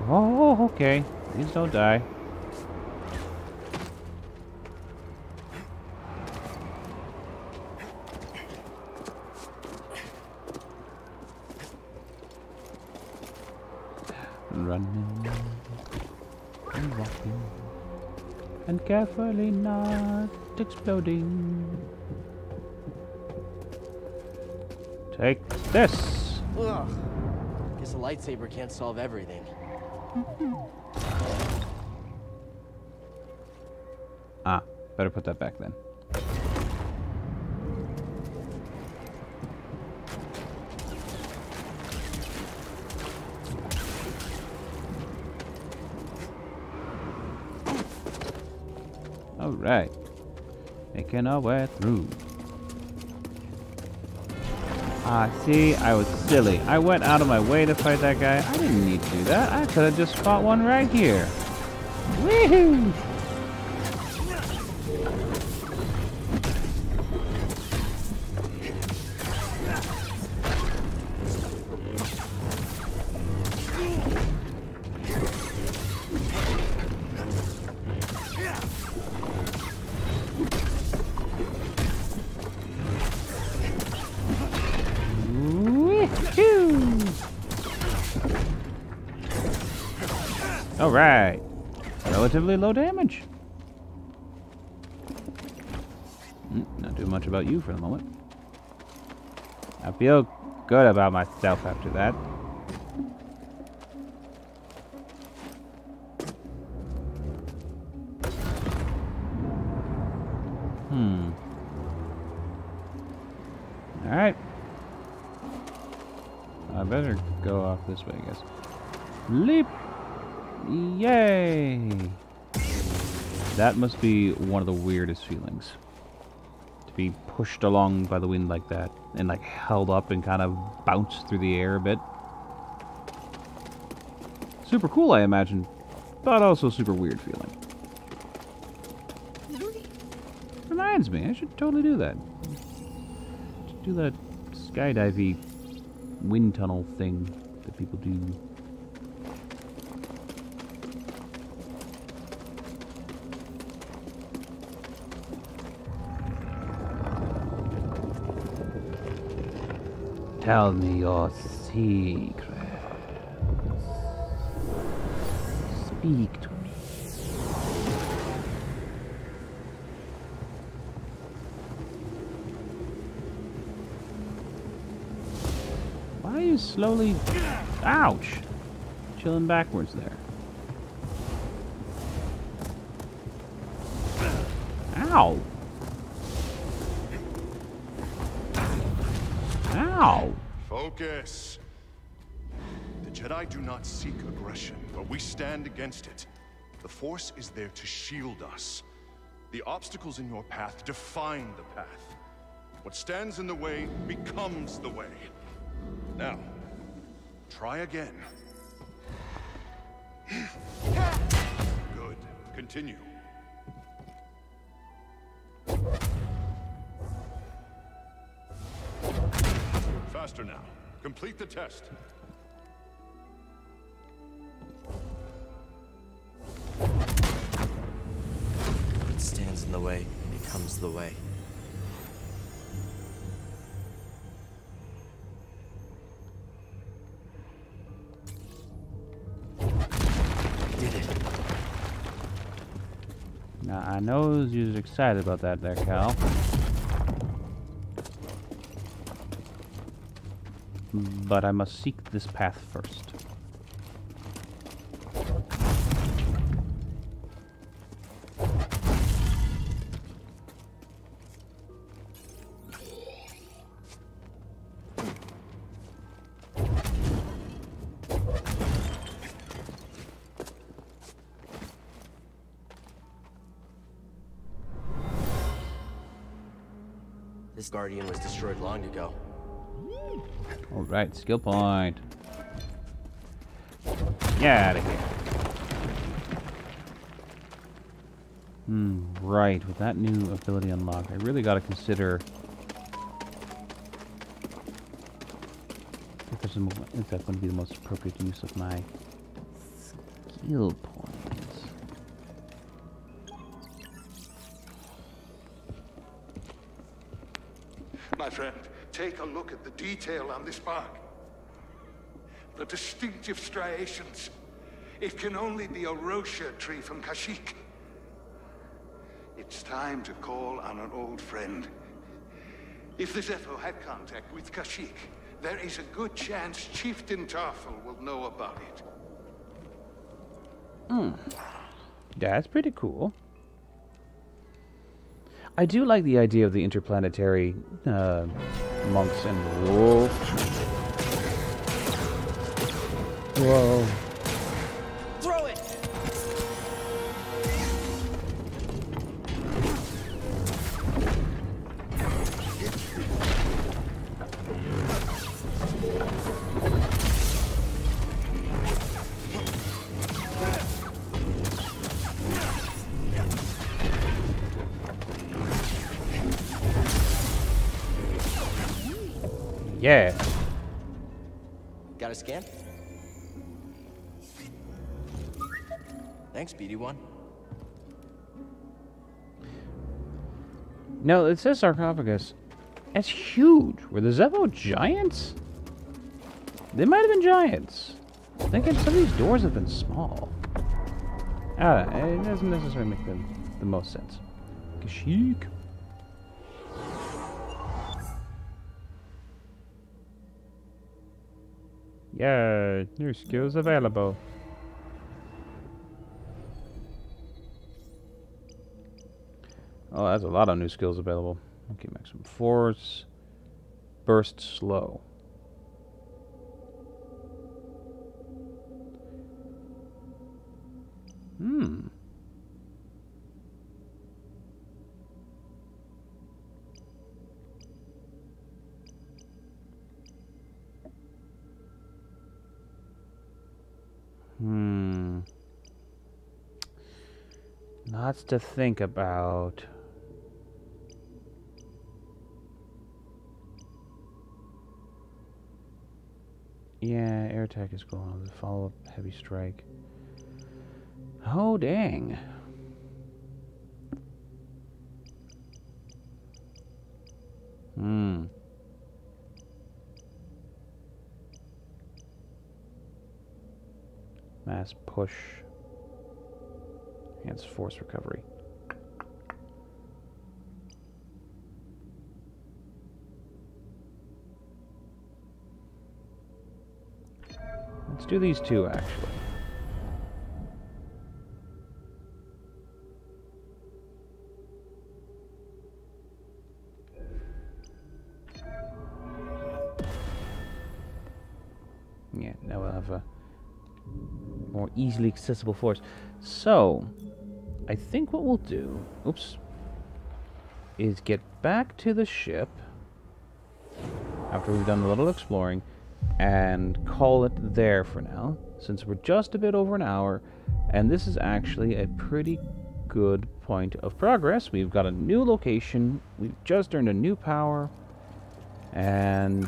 Oh, okay. Please don't die. Running and walking. And carefully not exploding. Take this! Ugh. Guess a lightsaber can't solve everything. Ah, better put that back then. Alright. Making our way through. Ah, see, I was silly. I went out of my way to fight that guy. I didn't need to do that. I could have just fought one right here. Woohoo! Alright. Relatively low damage. Not too much about you for the moment. I feel good about myself after that. Alright. I better go off this way, I guess. Leap! Yay! That must be one of the weirdest feelings. To be pushed along by the wind like that, and like held up and kind of bounce through the air a bit. Super cool, I imagine, but also super weird feeling. Reminds me, I should totally do that. Should do that skydivey wind tunnel thing that people do. Tell me your secrets. Speak to me. Why are you slowly... Ouch! Chilling backwards there. Ow! Ow! Focus. The Jedi do not seek aggression, but we stand against it. The Force is there to shield us. The obstacles in your path define the path. What stands in the way becomes the way. Now, try again. Good. Continue. Faster now. Complete the test. What stands in the way becomes the way. Did it. Now, I know you're excited about that there, Cal. But I must seek this path first. This Guardian was destroyed long ago. Alright, skill point. Get out of here. Right, with that new ability unlocked, I really gotta consider if that's going to be the most appropriate use of my skill points. My friend, take a look at the detail on this bark. The distinctive striations. It can only be a Rocha tree from Kashyyyk. It's time to call on an old friend. If the Zepho had contact with Kashyyyk, there is a good chance Chieftain Tarful will know about it. That's pretty cool. I do like the idea of the interplanetary monks and wolves. Whoa. Throw it! Yeah. Got a scan? Thanks, BD1. No, it says sarcophagus. It's huge. Were the Zepho giants? They might have been giants. I'm thinking some of these doors have been small. I don't know. It doesn't necessarily make the most sense. Kashyyyk. Yeah, new skills available. Oh, that's a lot of new skills available. Okay, maximum force. Burst slow. Lots to think about. Yeah, air attack is cool. The follow-up heavy strike. Oh, dang. Mass push. Enhanced force recovery. Let's do these two, actually. Yeah, now we'll have a more easily accessible force. So, I think what we'll do, is get back to the ship after we've done a little exploring and call it there for now, since we're just a bit over an hour, and this is actually a pretty good point of progress. We've got a new location, we've just earned a new power, and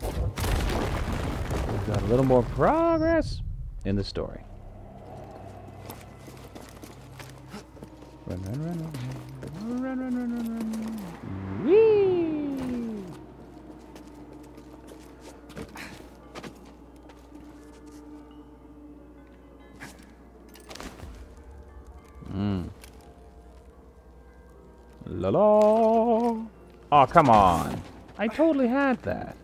we've got a little more progress in the story. Run, run, run, run, run, run, run, run, run. Whee! La la! Oh, come on! I totally had that.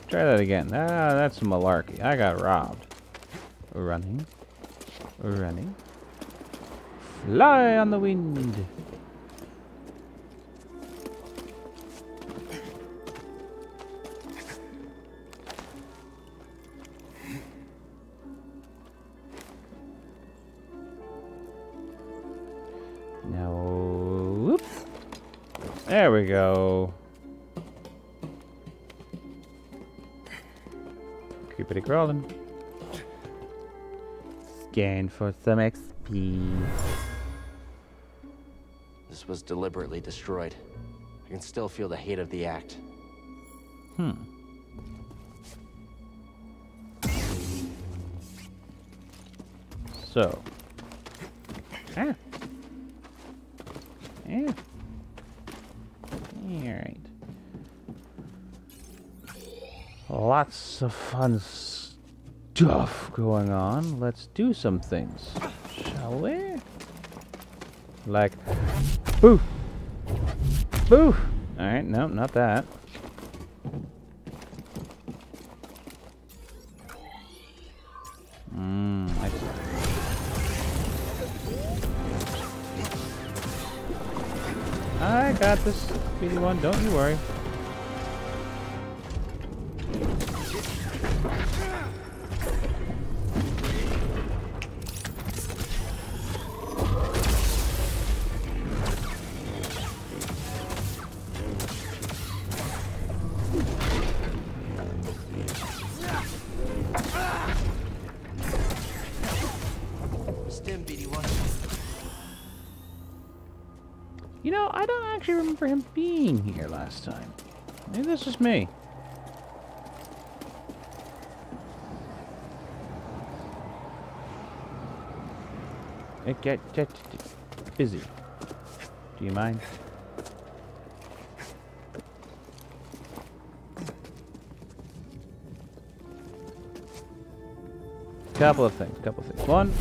Try that again. Ah, that's malarkey. I got robbed. Running. Running. Fly on the wind. Now, whoop. There we go. Creepity crawling. Scan for some XP. This was deliberately destroyed. I can still feel the hate of the act. So. Ah. Yeah. Alright. Lots of fun stuff going on. Let's do some things, shall we? Like, boo! Boo! Alright, no, not that. I see. I got this, BD1, don't you worry. Stim, BD1. You know, I don't actually remember him being here last time. Maybe that's just me. Get busy. Do you mind? Couple of things. One,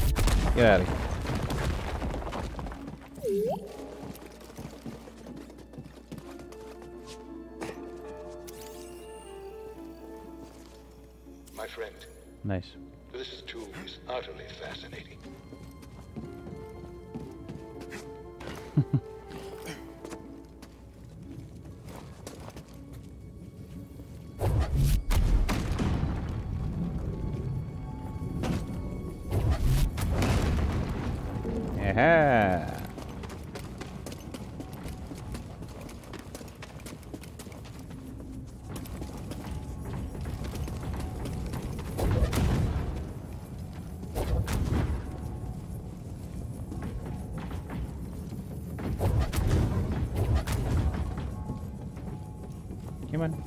get out of here. My friend, Nice. this too is utterly fascinating. Yeah. Come on.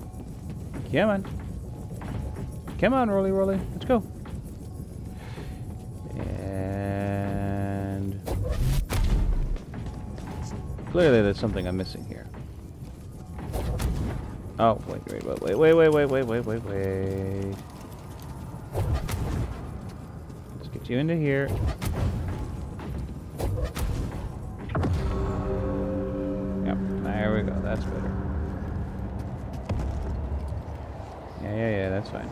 Come on. Come on, Rolly Rolly. Let's go. And clearly there's something I'm missing here. Oh, wait. Let's get you into here. Yep, there we go. That's better. Yeah, that's fine.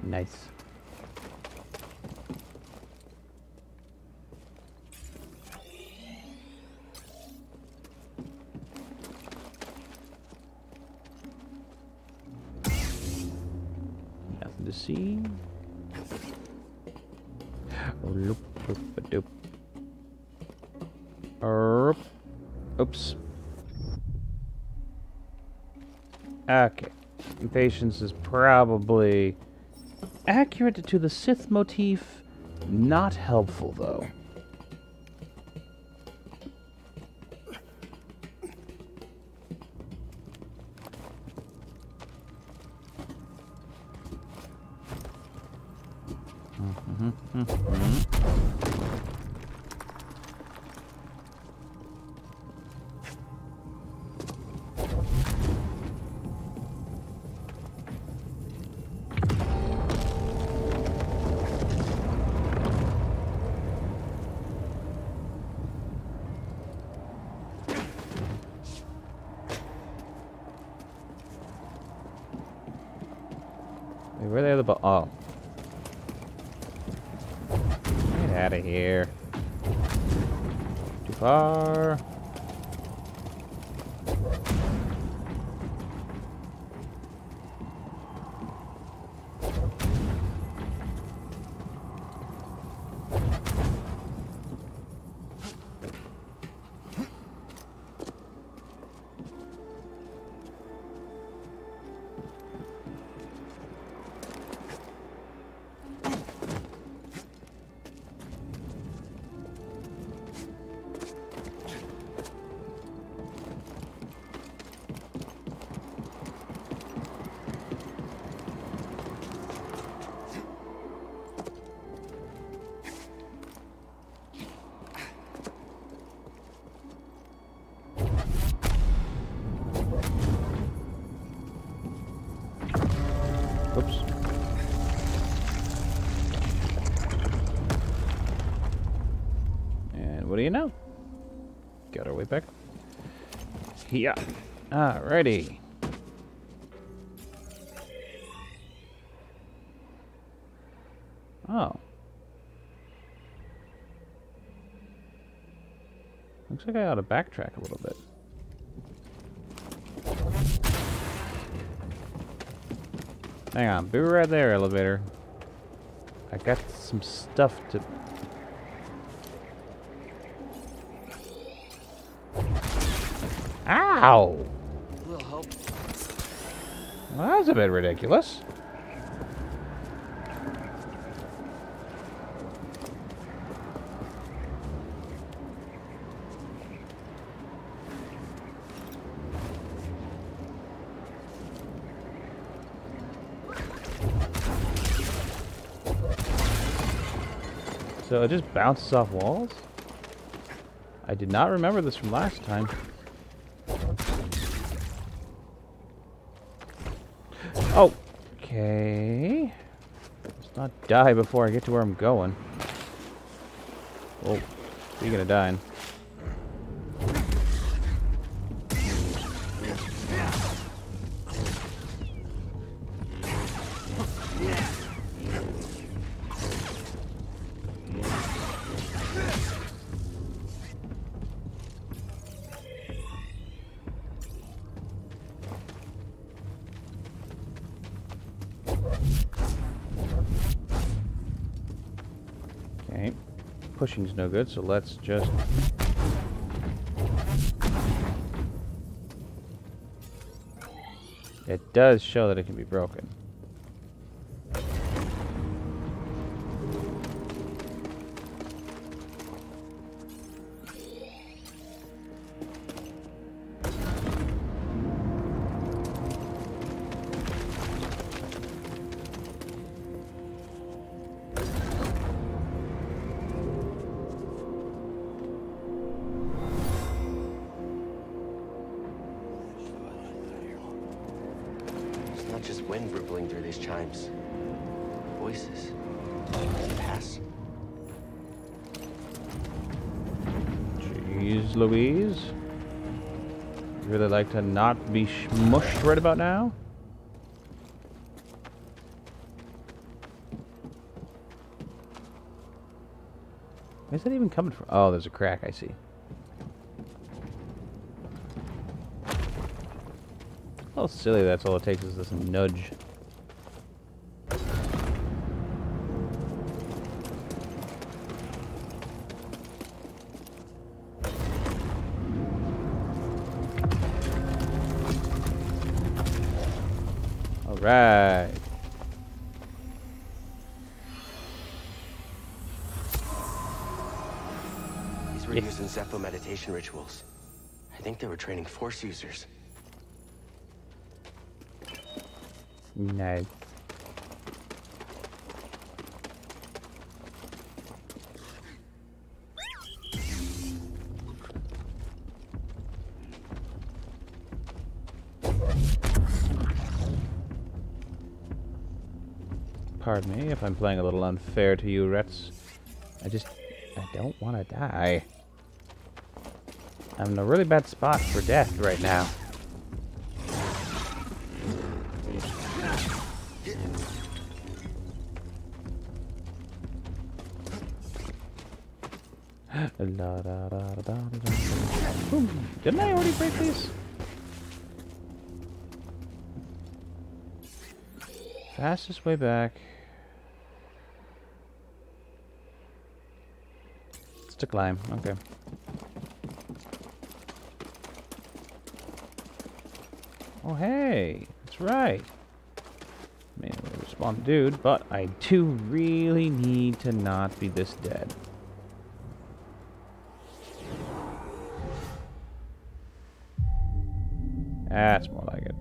Nice. Nothing to see. Oops. Okay. Impatience is probably accurate to the Sith motif. Not helpful, though. Wait, where are the other oh. Get out of here. Too far. what do you know? Got our way back. Yeah. Alrighty. Oh. Looks like I ought to backtrack a little bit. Hang on, be right there, elevator. I got some stuff to... Ow! A little help. Well, that was a bit ridiculous. So it just bounces off walls? I did not remember this from last time. Okay. Let's not die before I get to where I'm going. Oh, speaking of dying. Okay, pushing's no good, so let's just... It does show that it can be broken. Just wind rippling through these chimes. Voices. Pass. Jeez Louise. You really like to not be smushed right about now? Where's that even coming from? Oh, there's a crack, I see. Oh, silly, that's all it takes is this nudge. All right. These were used in Zepho meditation rituals. I think they were training Force users. No. Pardon me if I'm playing a little unfair to you, Rets. I don't want to die. I'm in a really bad spot for death right now. Boom. Didn't I already break these? Fastest way back. It's to climb. Okay. Oh, hey. That's right. I mean, we'll respawn the dude, but I do really need to not be this dead. That's more like it.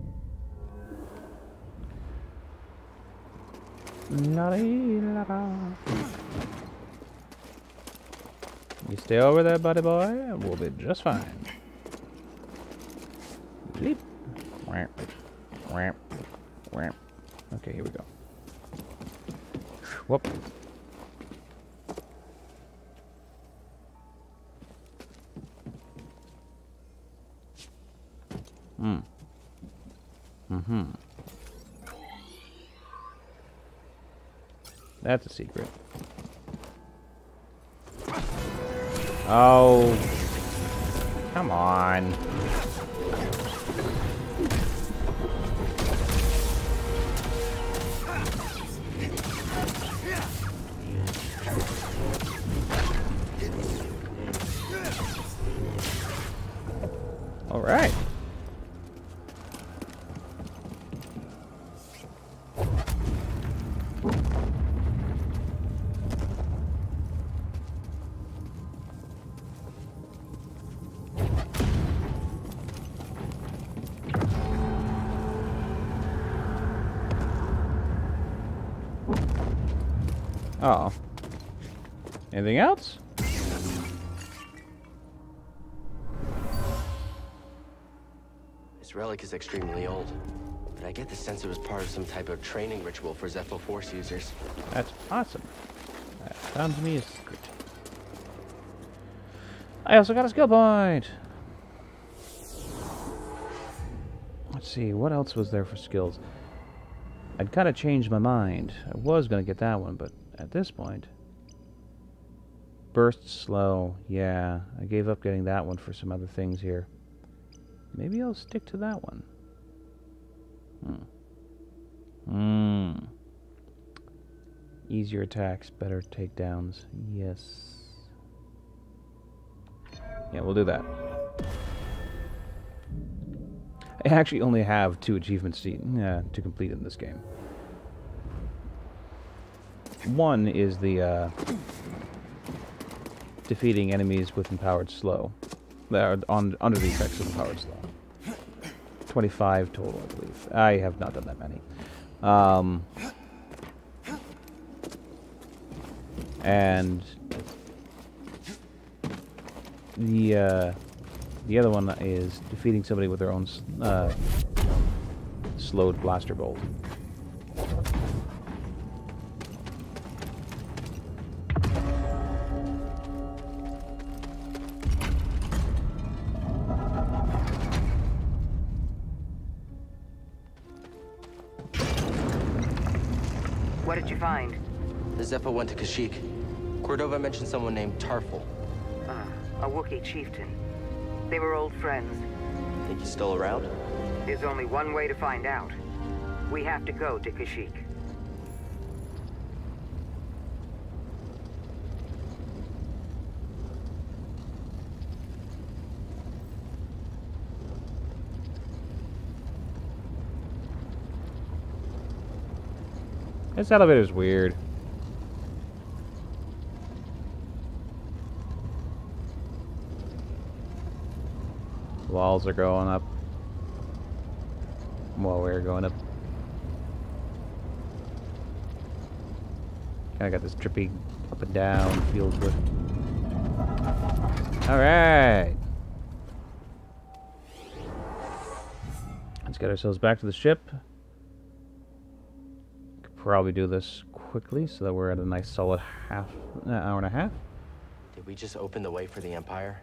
You stay over there, buddy boy, and we'll be just fine. Bleep. Whamp. Whamp. Whamp. Okay, here we go. Whoop. That's a secret. Oh. Come on. All right. Oh. Anything else? This relic is extremely old, but I get the sense it was part of some type of training ritual for Zepho Force users. That's awesome. That sounds to me a secret. I also got a skill point. Let's see, what else was there for skills? I'd kind of changed my mind. I was going to get that one, but at this point... Burst slow. Yeah, I gave up getting that one for some other things here. Maybe I'll stick to that one. Easier attacks, better takedowns. Yes. Yeah, we'll do that. I actually only have 2 achievements to complete in this game. One is the defeating enemies with empowered slow. That are under the effects of empowered slow. 25 total, I believe. I have not done that many. And the other one is defeating somebody with their own slowed blaster bolt. What did you find? The Zepho went to Kashyyyk. Cordova mentioned someone named Tarful. A Wookiee chieftain. They were old friends. Think he's still around? There's only one way to find out. We have to go to Kashyyyk. This elevator's weird. Walls are going up while we're going up. Kinda got this trippy up and down feel to it. Alright. Let's get ourselves back to the ship. Could probably do this quickly so that we're at a nice solid hour and a half. Did we just open the way for the Empire?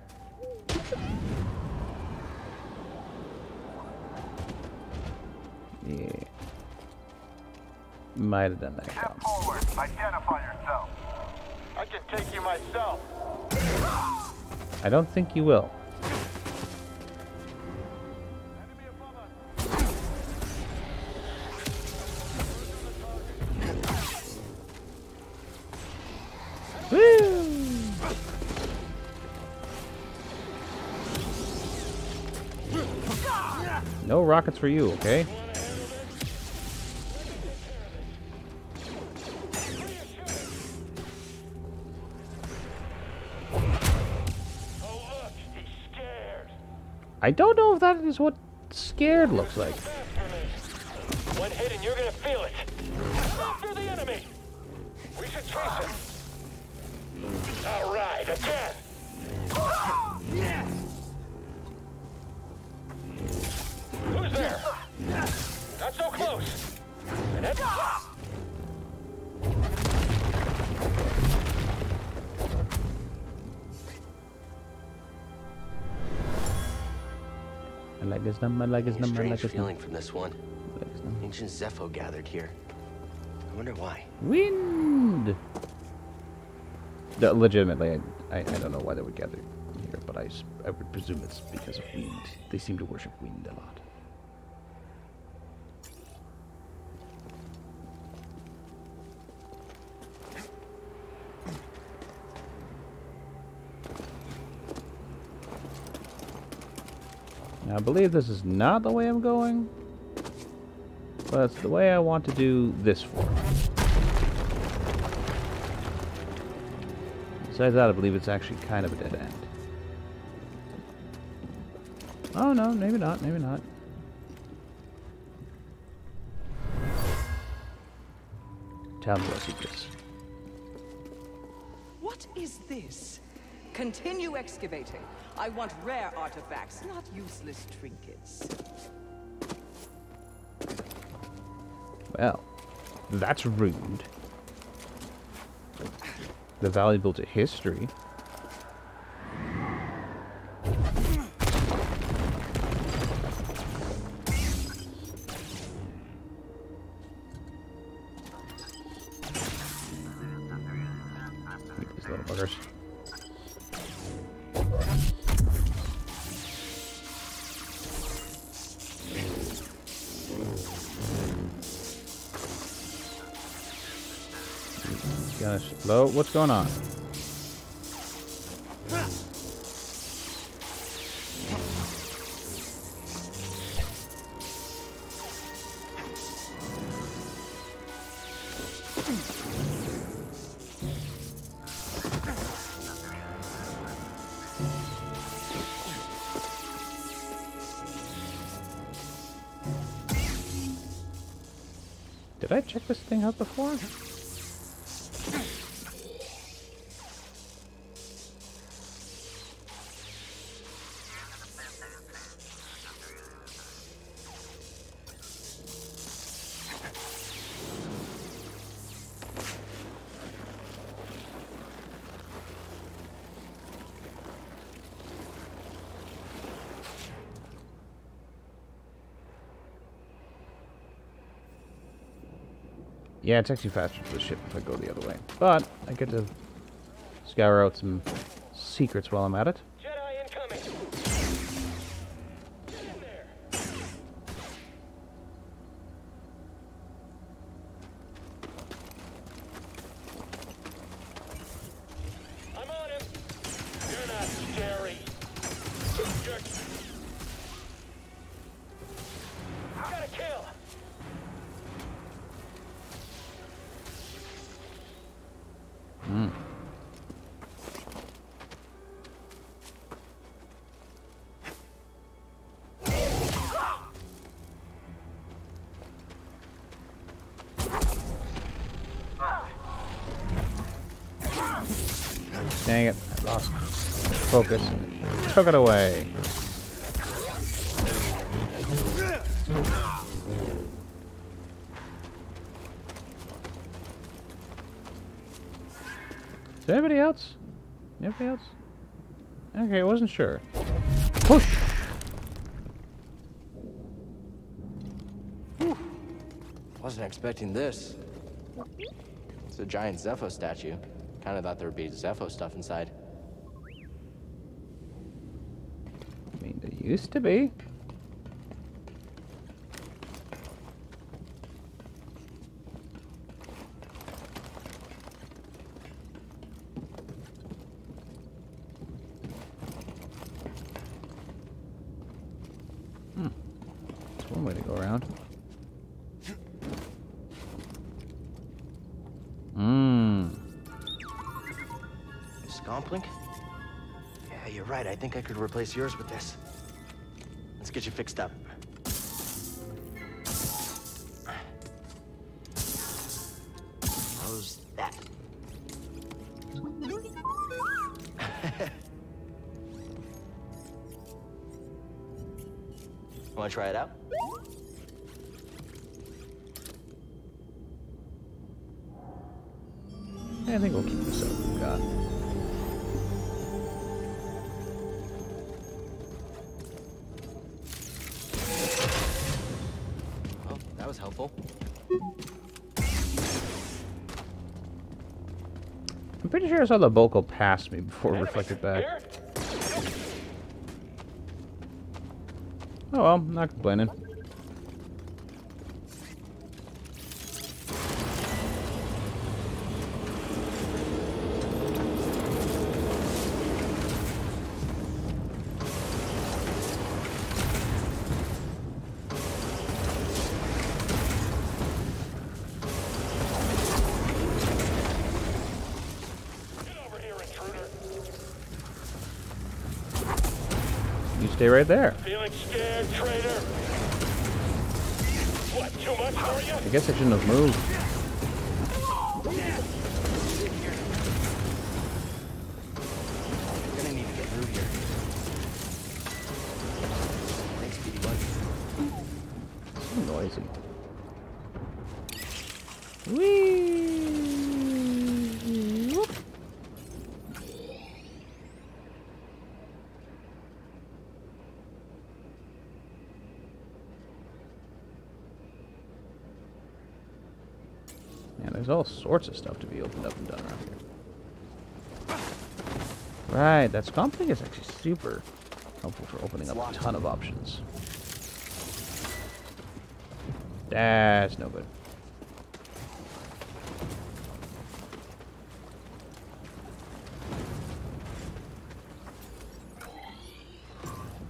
Yeah. Might have done that. Step forward. Identify yourself. I can take you myself. I don't think you will. Woo! No rockets for you, okay? I don't know if that is what scared looks like. One hit and you're gonna feel it. After the enemy. We should chase him. All right, again. Who's there? Not so close. And that's... And I leg is numb, my leg is numb, my leg Strange is numb. feeling from this one. Ancient Zepho gathered here. I wonder why. Wind! No, legitimately, I don't know why they would gather here, but I would presume it's because of wind. They seem to worship wind a lot. Now, I believe this is not the way I'm going, but it's the way I want to do this for. Besides that, I believe it's actually kind of a dead end. Oh no, maybe not, maybe not. Tell me your secrets. What is this? Continue excavating. I want rare artifacts, not useless trinkets. Well, that's rude. They're valuable to history. These little buggers. Gosh, hello, what's going on? Did I check this thing out before? Yeah, it takes you faster to the ship if I go the other way. But I get to scour out some secrets while I'm at it. Jedi incoming. Get in there. I'm on him. You're not scary. Got a kill. Dang it, I lost focus. Took it away. Is there anybody else? Anybody else? Okay, I wasn't sure. Push! Wasn't expecting this. It's a giant Zepho statue. Kind of thought there would be Zepho stuff inside. I mean, there used to be. That's one way to go around. Scomplink? Yeah, you're right. I think I could replace yours with this. Let's get you fixed up. How's that? Want to try it out? I think we'll keep this up. God. helpful. I'm pretty sure I saw the bolt go past me before it reflected back. Oh well, not complaining. Stay right there. Feeling scared, traitor? What, too much for you? I guess I shouldn't have moved. We're gonna need to get through here. Thanks, BD1. So noisy. Whee! Whoop. Man, there's all sorts of stuff to be opened up and done around here. Right, that scomp thing is actually super helpful for opening up a ton of options. That's no good.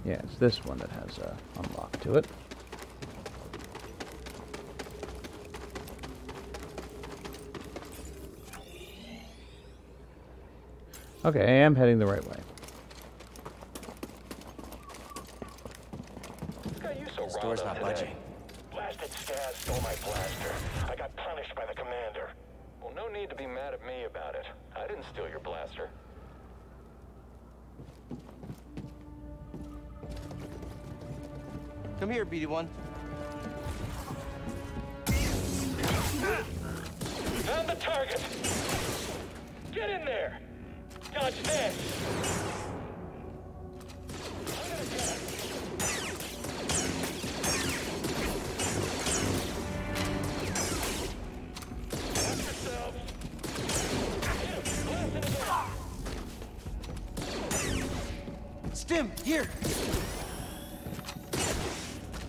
Yeah, it's this one that has a unlock to it. Okay, I am heading the right way. This door's not budging. Blasted Skaz stole my blaster. I got punished by the commander. Well, no need to be mad at me about it. I didn't steal your blaster. Come here, BD1. Found the target! Get in there! Dodge this! Stim, here!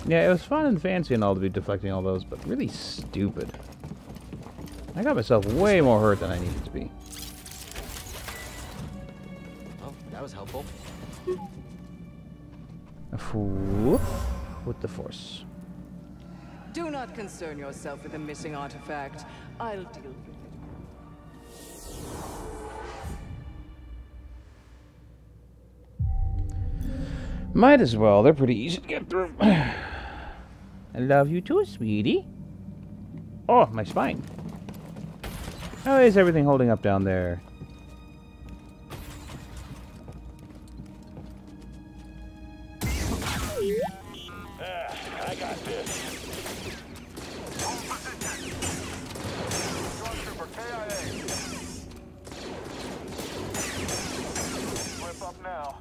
Yeah, it was fun and fancy and all to be deflecting all those, but really stupid. I got myself way more hurt than I needed to be. Oh, that was helpful. With the force. Do not concern yourself with a missing artifact. I'll deal with it. Might as well. They're pretty easy to get through. I love you too, sweetie. Oh, my spine. How is everything holding up down there? I got this. Stormtrooper KIA. Flip up now.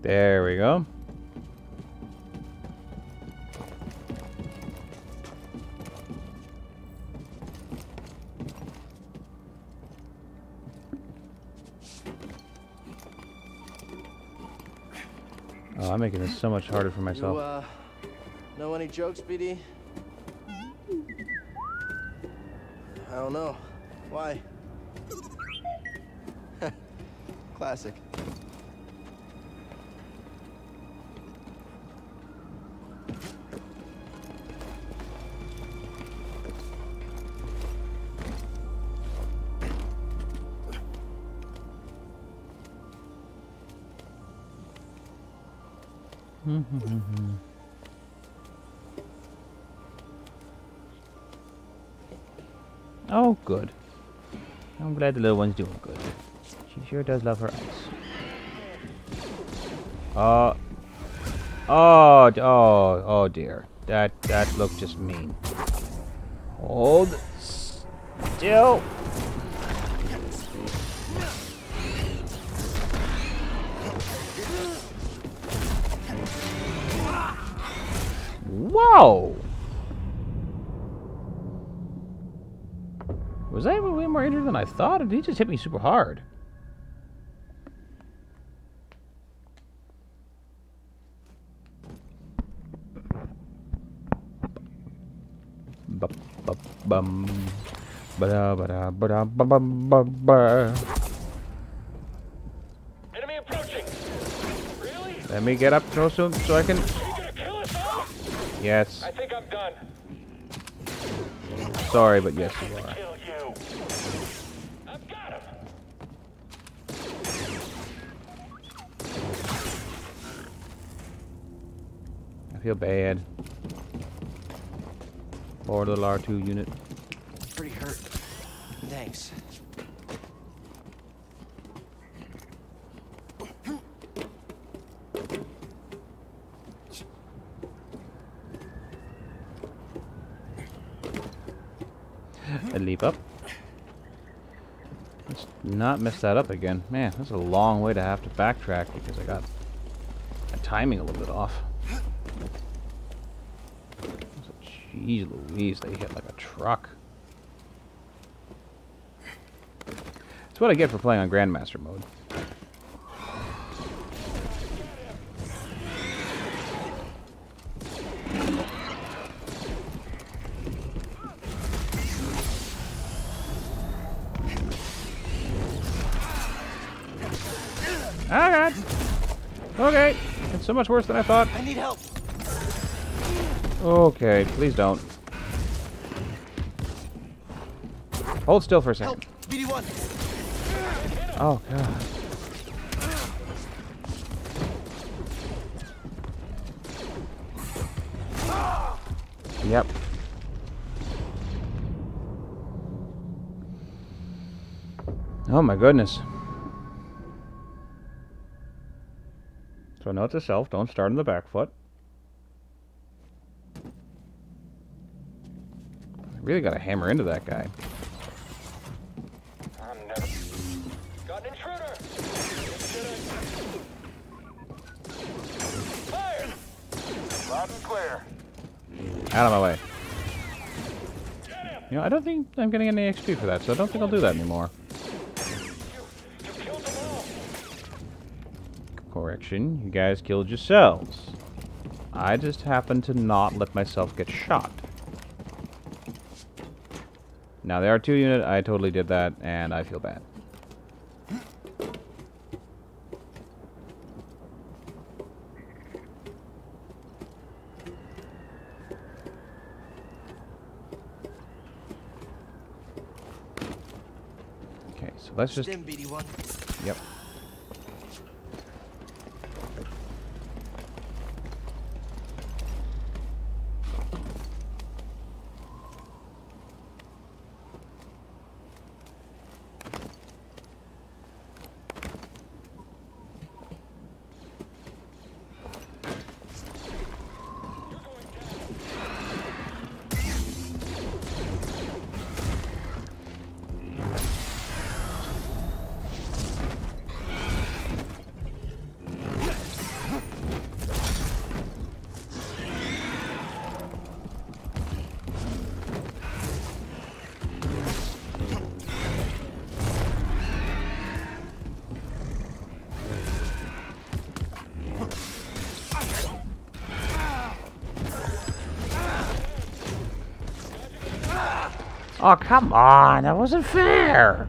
There we go. Oh, I'm making this so much harder for myself. You, know any jokes, BD? I don't know. Why? Classic. Oh, good. I'm glad the little one's doing good. She sure does love her ice. Oh dear. That looked just mean. Hold still. Whoa! Was I way more injured than I thought? Or did he just hit me super hard? Bum. Ba-da, ba-da, ba-da, ba-ba-ba-ba. Enemy approaching. Really? Let me get up close to him so I can... You gonna kill us all? Yes. I think I'm done. Sorry, but yes, you are. Kill you. I've got him. I feel bad. Poor little R2 unit. Pretty hurt. Thanks. I leap up. Let's not mess that up again. Man, that's a long way to have to backtrack because I got my timing a little bit off. Jeez Louise, they hit like a truck. That's what I get for playing on Grandmaster mode. Oh god! Okay, it's so much worse than I thought. I need help. Okay, please don't. Hold still for a second. Help! BD1! Oh god. Yep. Oh my goodness. So note to self, don't start on the back foot. Really gotta hammer into that guy. I'm never... Got an intruder! Fire! Loud and clear. Out of my way. You know, I don't think I'm getting any XP for that, so I don't think I'll do that anymore. You killed them all. Correction, you guys killed yourselves. I just happened to not let myself get shot. Now, the R2 unit, I totally did that, and I feel bad. Okay, so let's just... Stim BD1. Yep. Oh, come on! That wasn't fair!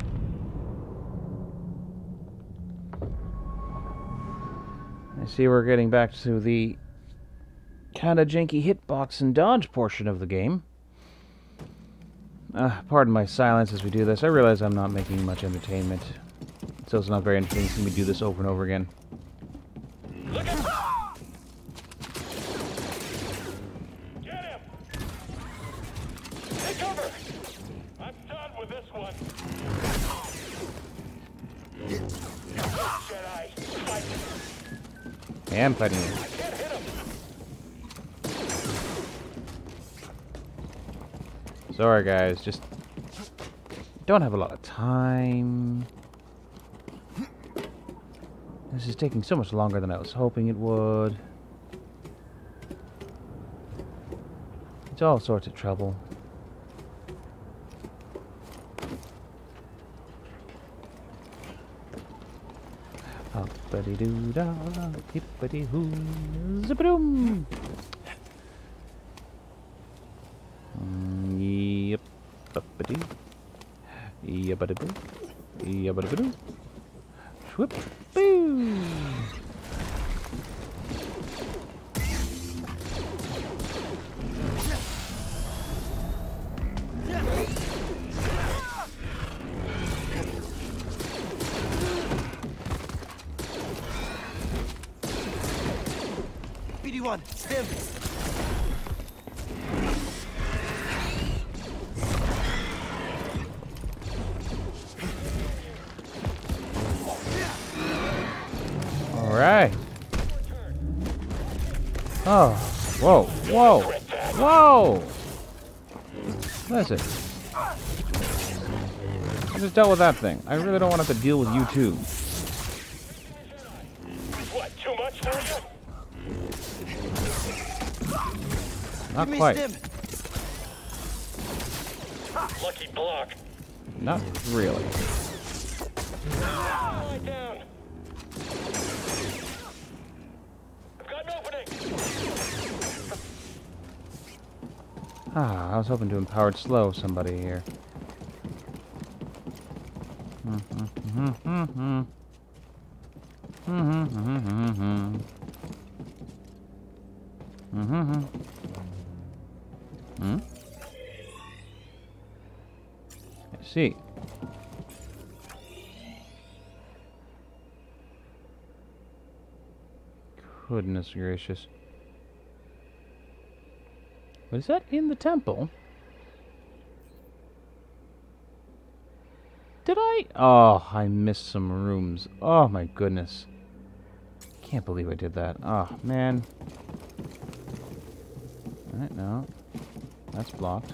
I see we're getting back to the kind of janky hitbox and dodge portion of the game. Pardon my silence as we do this. I realize I'm not making much entertainment. So it's not very interesting to see me do this over and over again. Look at... Get him! Take cover! I'm done with this one. Jedi, fight! I am fighting you. I can't hit him. Sorry guys, just don't have a lot of time. This is taking so much longer than I was hoping it would. It's all sorts of trouble. Hoppity-doo-dah, hippity-hoo, zip-a-doom. Yep. Uppity. Yabba-da-boo. Yabba-da-boo. Whoop. Boo. BD1, stim. Alright. Oh. Whoa. Whoa. Whoa! Listen. I just dealt with that thing. I really don't want to have to deal with you too. What, too much for you? Not quite. Lucky block. Not really. Lie down. I've got an opening. Ah, I was hoping to empowered slow somebody here. I see. Goodness gracious. What is that in the temple? Did I? Oh, I missed some rooms. Oh my goodness. Can't believe I did that. Oh, man. Alright, no. That's blocked.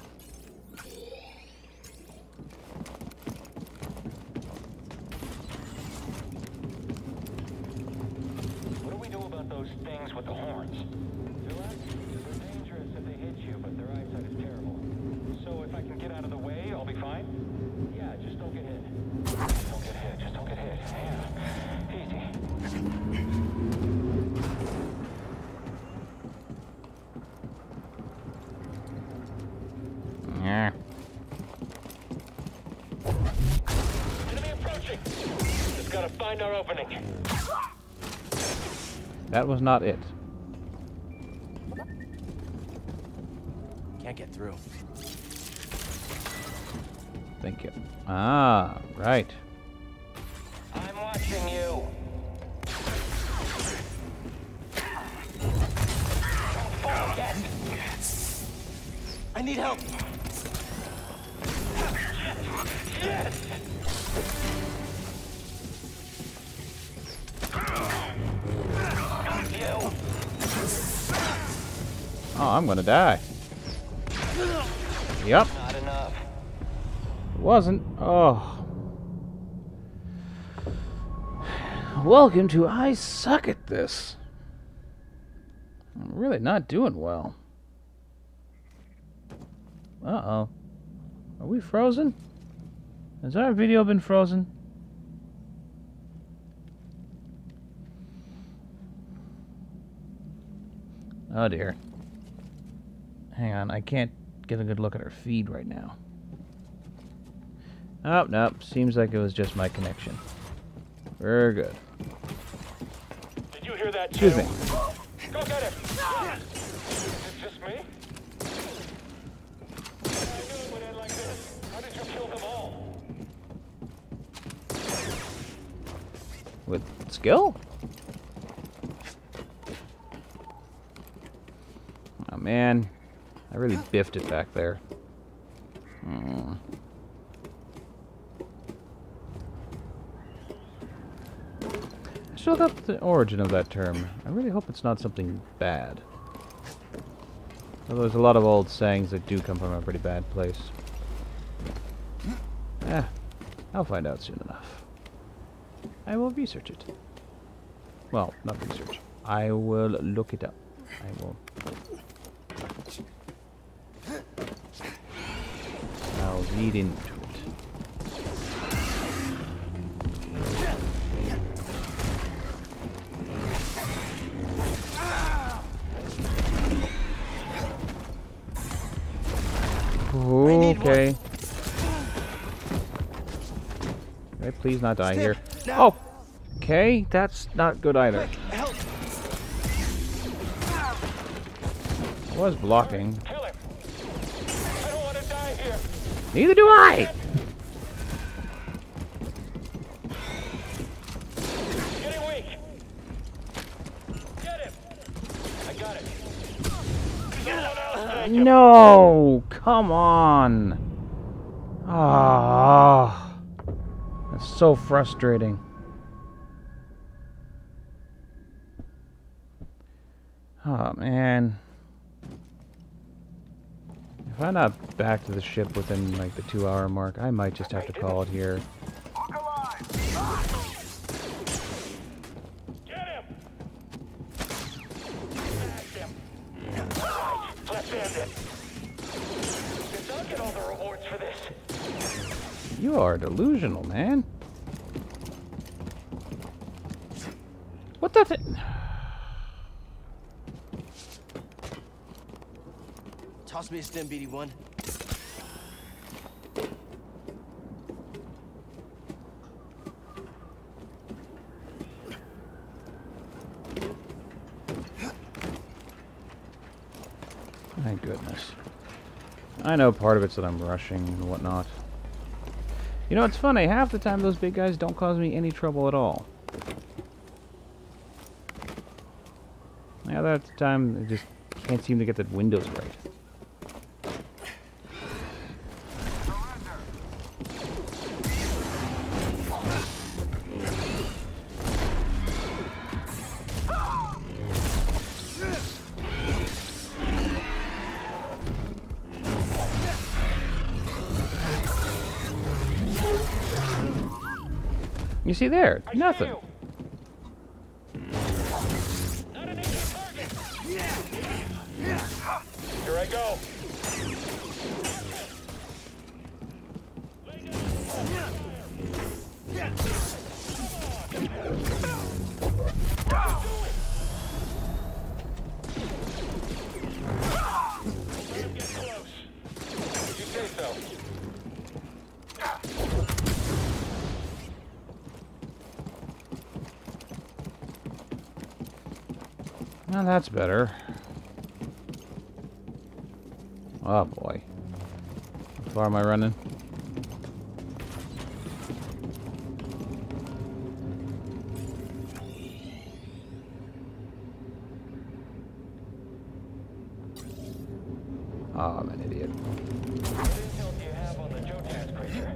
What do we do about those things with the horns? Relax. They're dangerous if they hit you, but their eyesight is terrible. So if I can get out of the way, I'll be fine? Yeah, just don't get hit. Just don't get hit. Just don't get hit. Yeah. Easy. Yeah. Enemy approaching. Just gotta find our opening. That was not it. Can't get through. Thank you. Ah, right. I'm watching you. Don't fall yet. I need help. Yes. Got you. Oh, I'm gonna die. Yep. Not enough. It wasn't. Oh. Welcome to I Suck at This. I'm really not doing well. Uh-oh. Are we frozen? Has our video been frozen? Oh dear. Hang on, I can't get a good look at our feed right now. Oh, nope. Seems like it was just my connection. Very good. Did you hear that, Excuse too? me. Go get him. Is it just me? What are you doing with it like this? How did you kill them all? With skill? Oh man, I really biffed it back there. I still got the origin of that term. I really hope it's not something bad. Although there's a lot of old sayings that do come from a pretty bad place. I'll find out soon enough. I will research it. Well, not research. I will look it up. I will... speed into it. Okay. Can I please not die here? Oh! Okay, that's not good either. I was blocking. Kill him. I don't want to die here. Neither do I! Getting weak. Get him. I got it. Someone else take him. No! Come on! Ah, that's so frustrating. Oh man. If I'm not back to the ship within like the 2-hour mark, I might just have to call it here. Get him. Smash him. Right. Let's end it. Guess I'll get all the rewards for this. You are delusional, man. What the Toss me a stim, BD1. Thank goodness. I know part of it's that I'm rushing and whatnot. You know, it's funny, half the time those big guys don't cause me any trouble at all. The other time, I just can't seem to get the windows right. You see there, nothing. Here I go. Well, that's better. Oh boy. How far am I running? Oh, I'm an idiot. What intel do you have on the Jotas crater?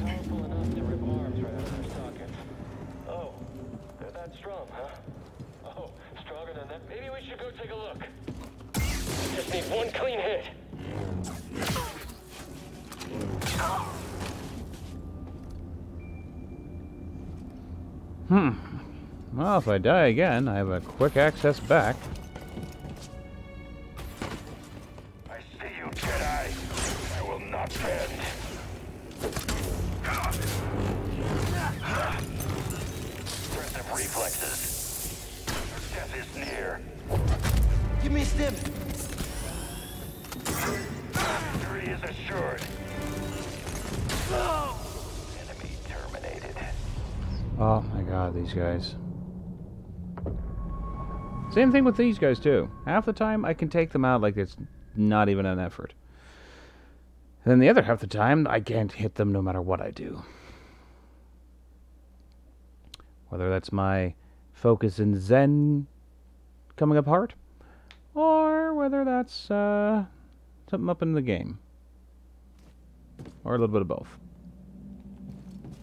Powerful enough to rip arms right out of their sockets. Oh, they're that strong, huh? Oh, stronger than that. Maybe we should go take a look. Just need one clean hit. Well, if I die again, I have a quick access back. I see you, Jedi. I will not bend. Impressive reflexes. Death is near. Give me a stim. Victory is assured. Enemy terminated. Oh my god, these guys. Same thing with these guys too. Half the time I can take them out like it's not even an effort. And then the other half the time I can't hit them no matter what I do. Whether that's my focus and zen coming apart, or whether that's something up in the game. Or a little bit of both.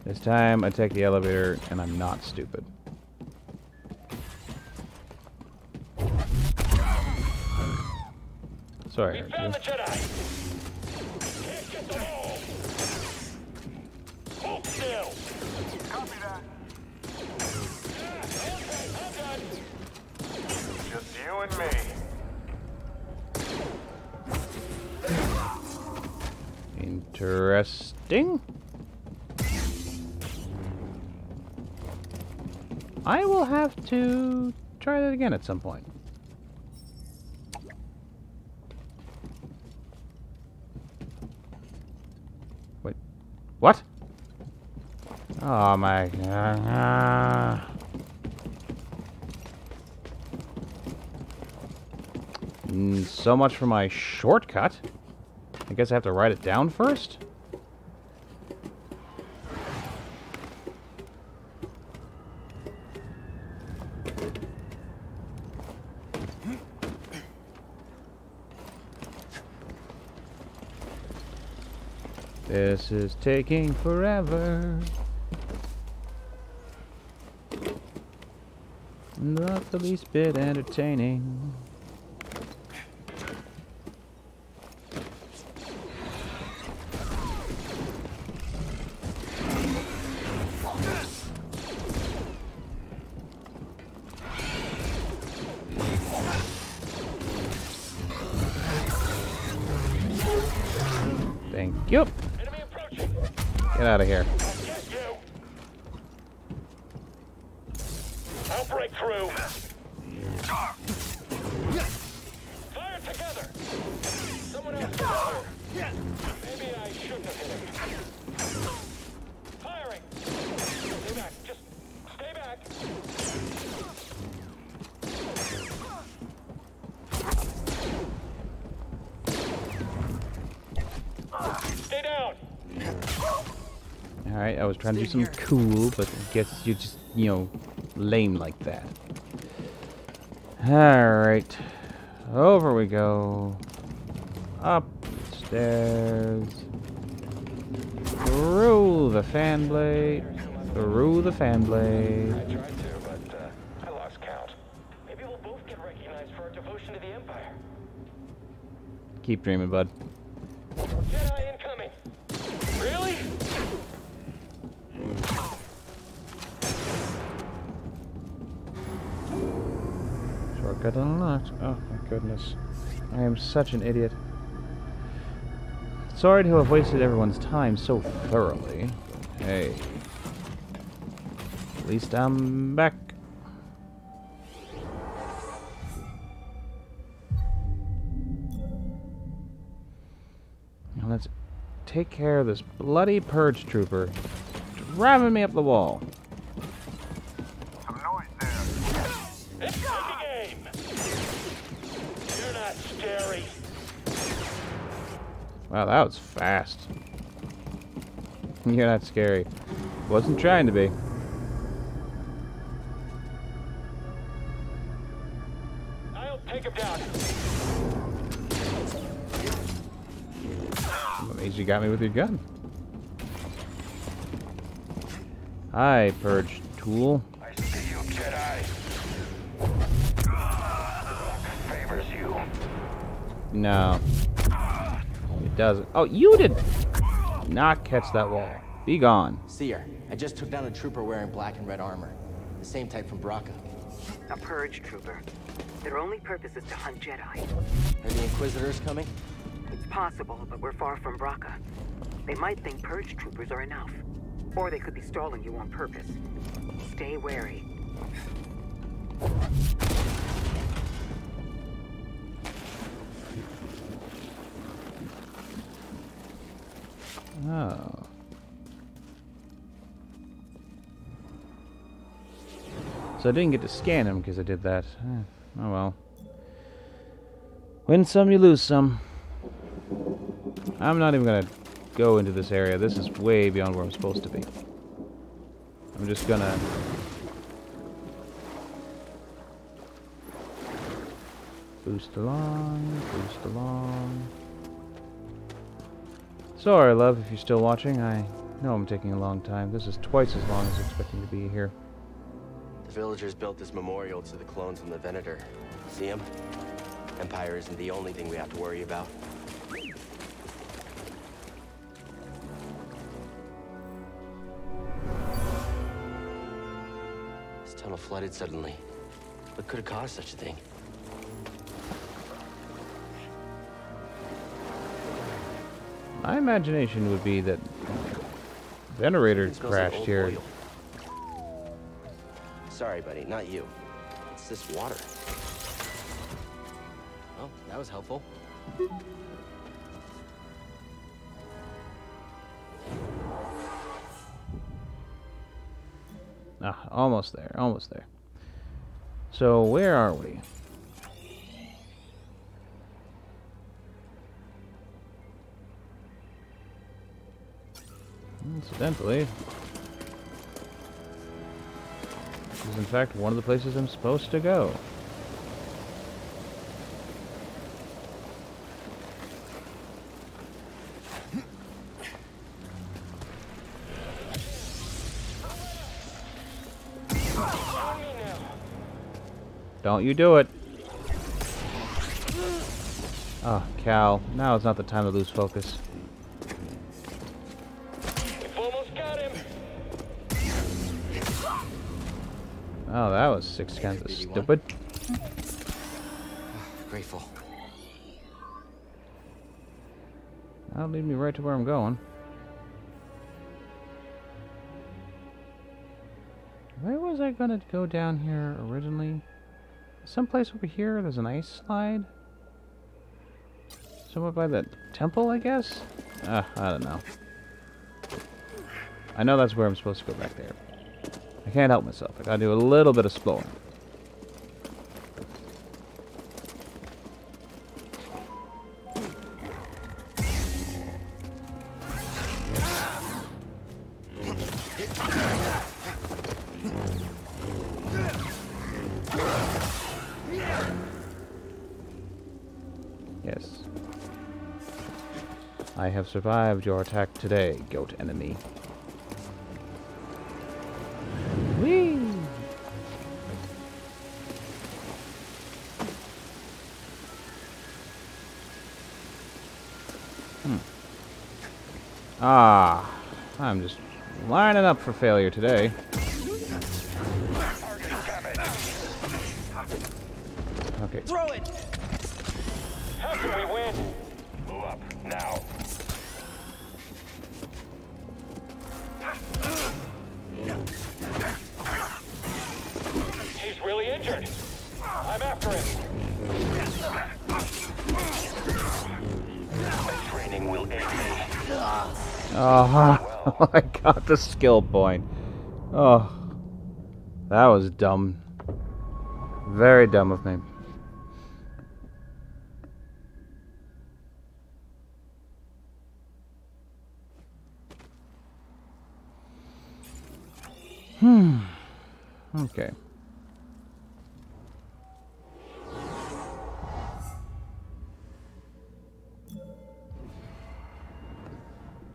This time I take the elevator and I'm not stupid. Sorry, We found the Jedi. Can't get them all. Hold still. Copy that. Okay, I'm done. Just you and me. Interesting. I will have to try that again at some point. Wait. What? Oh my god. So much for my shortcut. I guess I have to write it down first? This is taking forever. Not the least bit entertaining. Thank you. Get out of here. I'll break through. Fire together. Someone else fire. Maybe I shouldn't have hit him. Firing. Stay back. Just stay back. Stay down. Alright, I was trying to do something cool, but I guess you're just, you know, lame like that. Alright. Over we go. Upstairs. Through the fan blade. Through the fan blade. I tried to, but I lost count. Maybe we'll both get recognized for our devotion to the Empire. Keep dreaming, bud. Jedi incoming. Really? Shortcut unlocked. Oh my goodness. I am such an idiot. Sorry to have wasted everyone's time so thoroughly. Hey. At least I'm back. Now let's take care of this bloody purge trooper driving me up the wall. It's taking aim. You're not scary. Wow, that was fast. You're not scary. Wasn't trying to be. I'll take him down. What means you got me with your gun? Hi, purge tool. I see you, Jedi. Favors you. No. It doesn't. Oh, you did not catch that wall. Be gone. Seer, I just took down a trooper wearing black and red armor. The same type from Braca. A purge trooper. Their only purpose is to hunt Jedi. Are the Inquisitors coming? It's possible, but we're far from Braca. They might think purge troopers are enough. Or they could be stalling you on purpose. Stay wary. Oh. So I didn't get to scan him because I did that. Oh well. Win some, you lose some. I'm not even gonna go into this area. This is way beyond where I'm supposed to be. I'm just gonna... boost along, boost along. Sorry, love, if you're still watching. I know I'm taking a long time. This is twice as long as expecting to be here. The villagers built this memorial to the clones in the Venator. See them? Empire isn't the only thing we have to worry about. This tunnel flooded suddenly. What could have caused such a thing? My imagination would be that generators Smells like crashed old here. oil. Sorry, buddy, not you. It's this water. Oh, that was helpful. Ah, almost there, almost there. So, where are we? Incidentally, this is in fact one of the places I'm supposed to go. Don't you do it. Oh, Cal, now is not the time to lose focus. We've almost got him. Oh, that was kind of stupid. Grateful. That'll lead me right to where I'm going. Where was I gonna go down here originally? Someplace over here, there's an ice slide? Somewhere by the temple, I guess? I don't know. I know that's where I'm supposed to go back there. I can't help myself. I gotta do a little bit of exploring. Yes. I have survived your attack today, goat enemy. Whee! Ah, I'm just lining up for failure today. Okay. Throw it! How can we win? Move up, now. He's really injured. I'm after him. My training will aid me. Oh, I got the skill point. Oh, that was dumb. Very dumb of me. Okay.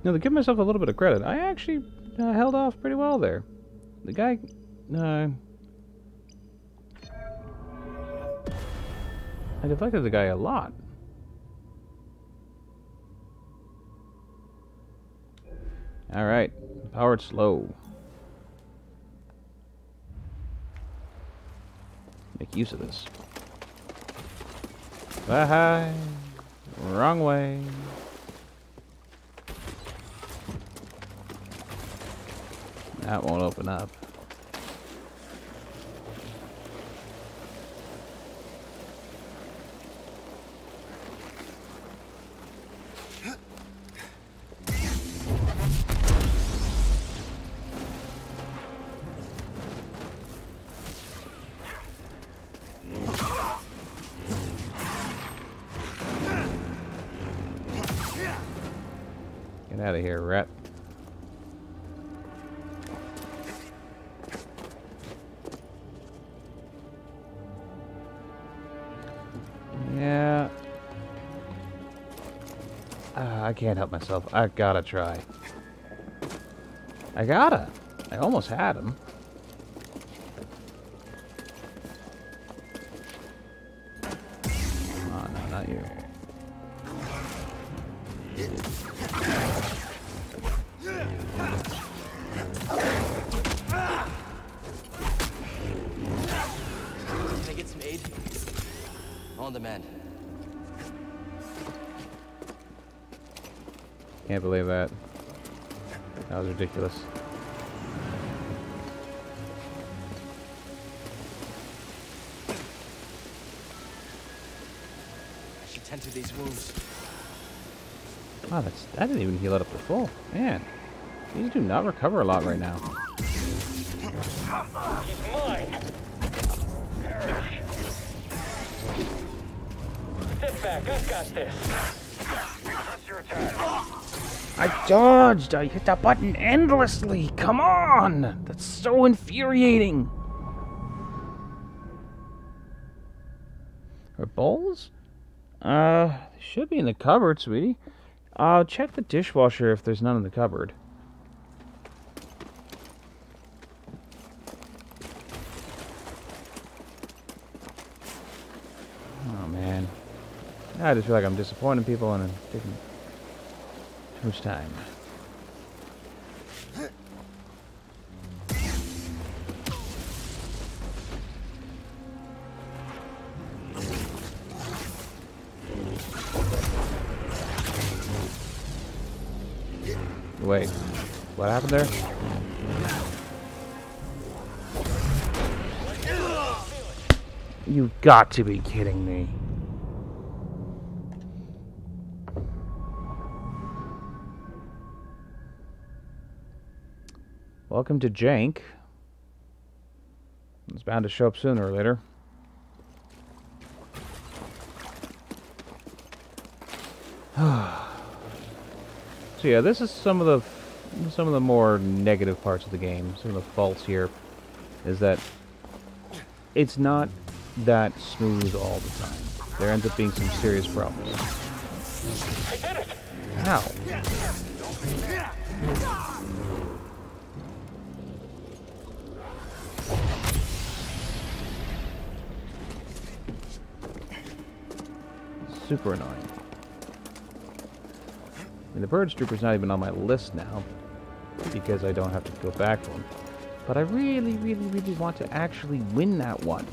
Now, to give myself a little bit of credit, I actually held off pretty well there. The guy... I deflected the guy a lot. Alright. Powered slow. Make use of this. Bye. Wrong way. That won't open up. Get out of here, rat. Yeah. I can't help myself. I gotta try. I almost had him. Oh, no, not you. Can I get some aid? On demand. Can't believe that. That was ridiculous. I should tend to these wounds. Wow, that didn't even heal it up to full. Man, these do not recover a lot right now. He's mine. Perish. Step back. I've got this. That's your turn. I dodged! I hit that button endlessly! Come on! That's so infuriating! Are bowls? They should be in the cupboard, sweetie. Check the dishwasher if there's none in the cupboard. Oh, man. I just feel like I'm disappointing people and I'm taking too much time. Wait, what happened there? You got to be kidding me. Welcome to Jank. It's bound to show up sooner or later. So yeah, this is some of the more negative parts of the game. Some of the faults here is that it's not that smooth all the time. There ends up being some serious problems. How? Super annoying. I mean, the Purge Trooper's not even on my list now, because I don't have to go back to him. But I really, really, really want to actually win that one.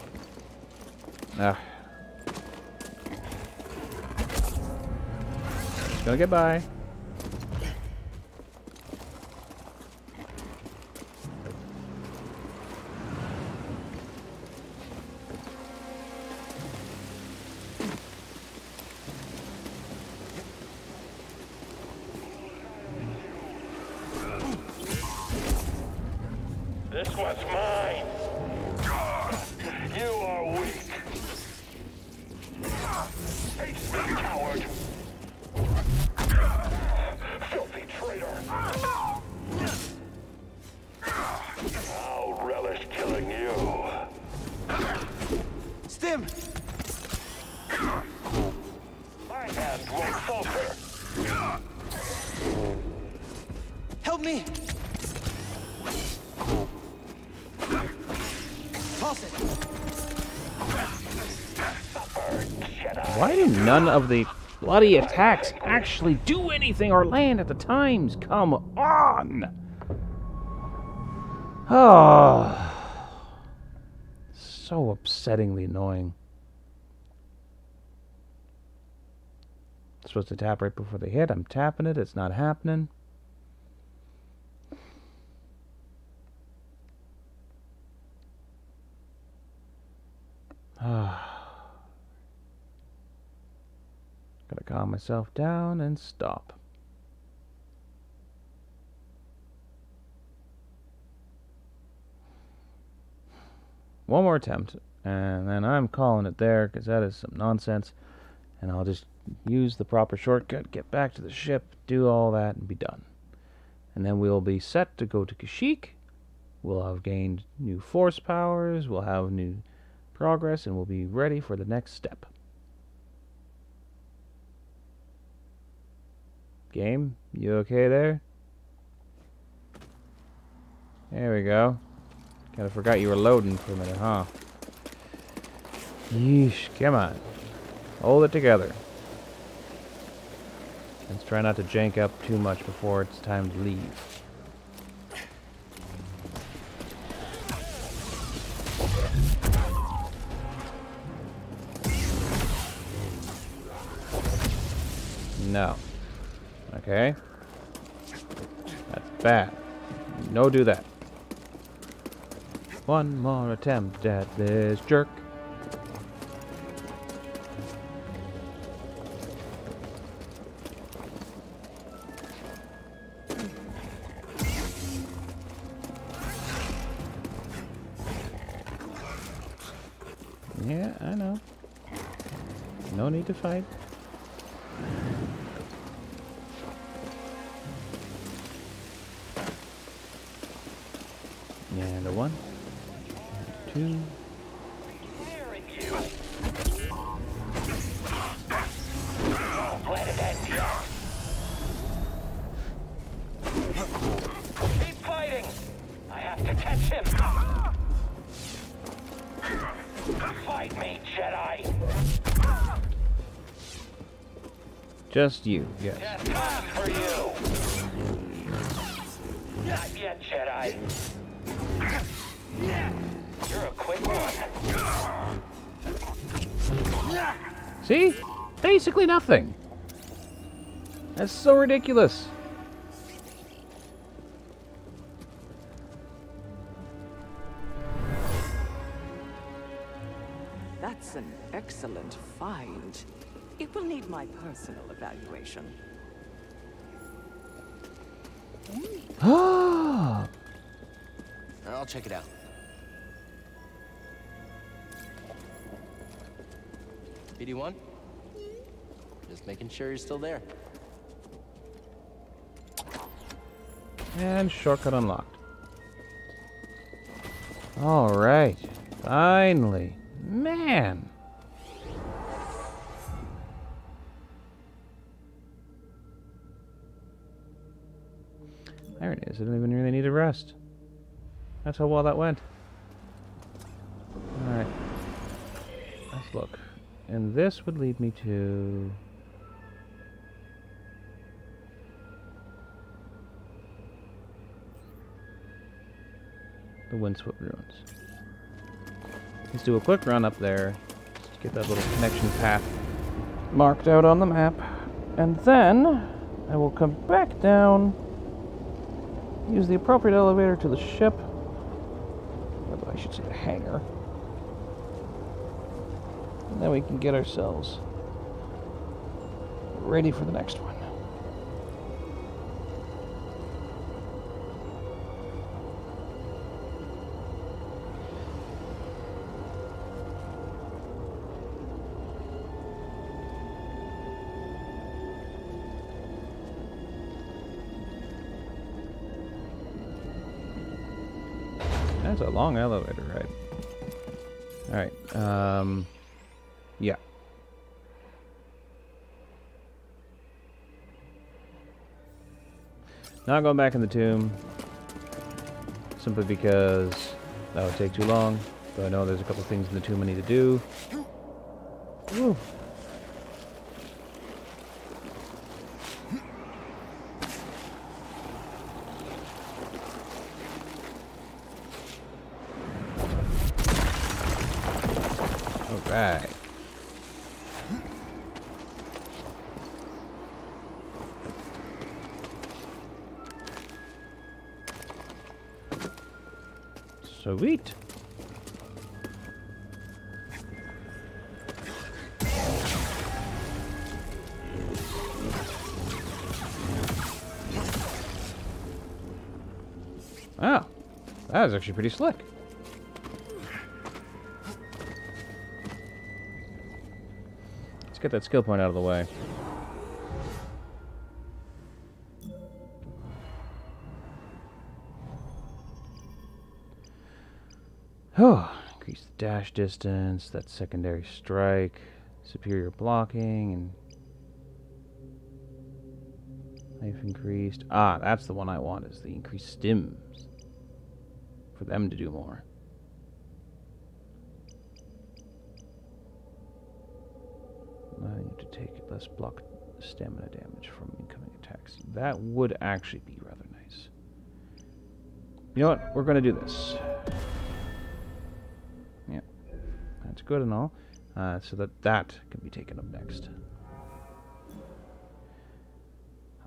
Just gonna get by. This one's mine. You are weak. Face me, coward. Filthy traitor. I'll relish killing you. Stim! My hand won't falter. Help me! Toss it! Why do none of the bloody attacks actually do anything or land at the times? Come on! Oh, so upsettingly annoying. Supposed to tap right before they hit. I'm tapping it. It's not happening. Gotta calm myself down and stop. One more attempt, and then I'm calling it there, because that is some nonsense. And I'll just use the proper shortcut, get back to the ship, do all that, and be done. And then we'll be set to go to Kashyyyk. We'll have gained new force powers, we'll have new progress, and we'll be ready for the next step. Game, you okay there? There we go. Kinda forgot you were loading for a minute, huh? Yeesh, come on. Hold it together. Let's try not to jank up too much before it's time to leave. No. Okay. That's bad. No do that. One more attempt at this jerk. Yeah, I know. No need to fight. And a 1, 2. Keep fighting! I have to catch him! Fight me, Jedi! Just you, yes. Just time for you! Not yet, Jedi. You're a quick one. See? Basically nothing. That's so ridiculous. That's an excellent find. It will need my personal evaluation. Ah. I'll check it out. BD1? Just making sure you're still there. And shortcut unlocked. Alright. Finally. Man. There it is. I didn't even really need a rest. That's how well that went. Alright. Let's look. And this would lead me to... the Windswept Ruins. Let's do a quick run up there. Just get that little connection path marked out on the map. And then I will come back down, use the appropriate elevator to the ship. Or I should say the hangar. And then we can get ourselves ready for the next one. That's a long elevator ride. Alright, yeah. Not going back in the tomb, simply because that would take too long. But I know there's a couple things in the tomb I need to do. Woo. Alright. Sweet. Wow, that was actually pretty slick. Let's get that skill point out of the way. Oh, increase the dash distance, that secondary strike, superior blocking, and life increased. Ah, that's the one I want, is the increased stims. For them to do more. Allowing you to take less block stamina damage from incoming attacks. That would actually be rather nice. You know what? We're going to do this. Yeah. That's good and all. So that can be taken up next.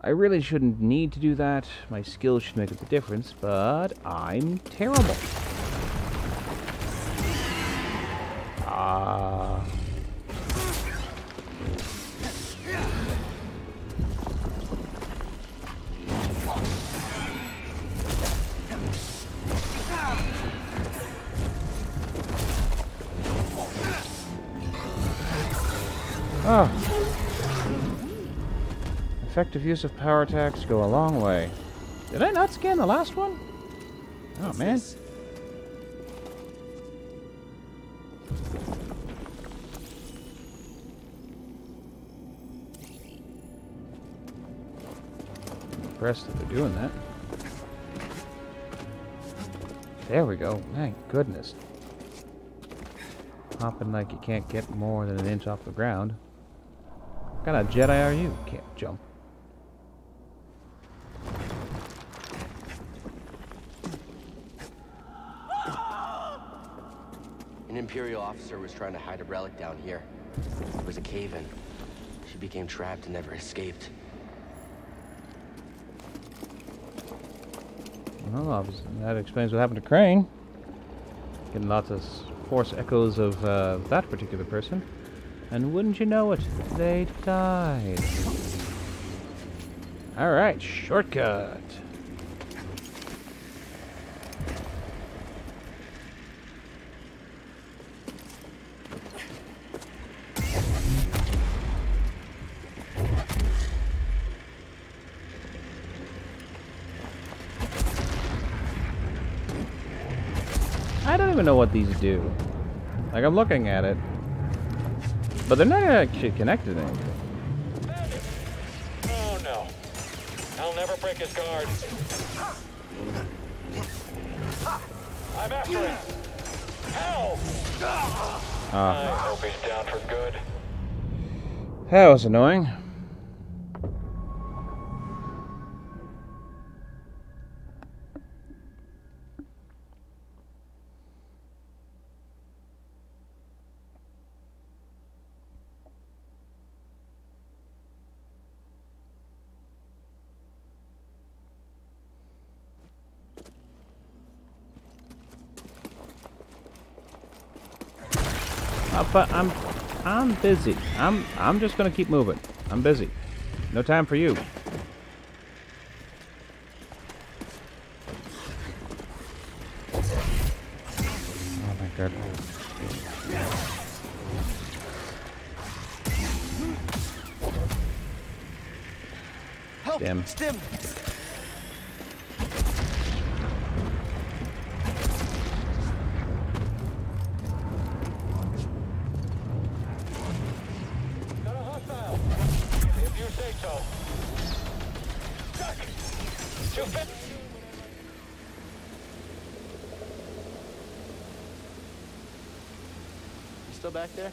I really shouldn't need to do that. My skills should make up the difference, but I'm terrible. Effective use of power attacks go a long way. Did I not scan the last one? Oh, man. Impressed that they're doing that. There we go. Thank goodness. Hopping like you can't get more than an inch off the ground. What kind of Jedi are you? Can't jump. An Imperial officer was trying to hide a relic down here. It was a cave-in. She became trapped and never escaped. Well, obviously, that explains what happened to Crane. Getting lots of Force echoes of that particular person. And wouldn't you know it, they died. Alright, shortcut. I don't even know what these do. Like, I'm looking at it, but they're not actually connected to anything. Oh no. I'll never break his guard. I'm after him. Help! I hope he's down for good. That was annoying. But I'm busy. I'm just gonna keep moving. I'm busy. No time for you. Oh my god. Help! Damn. Stim! Still back there?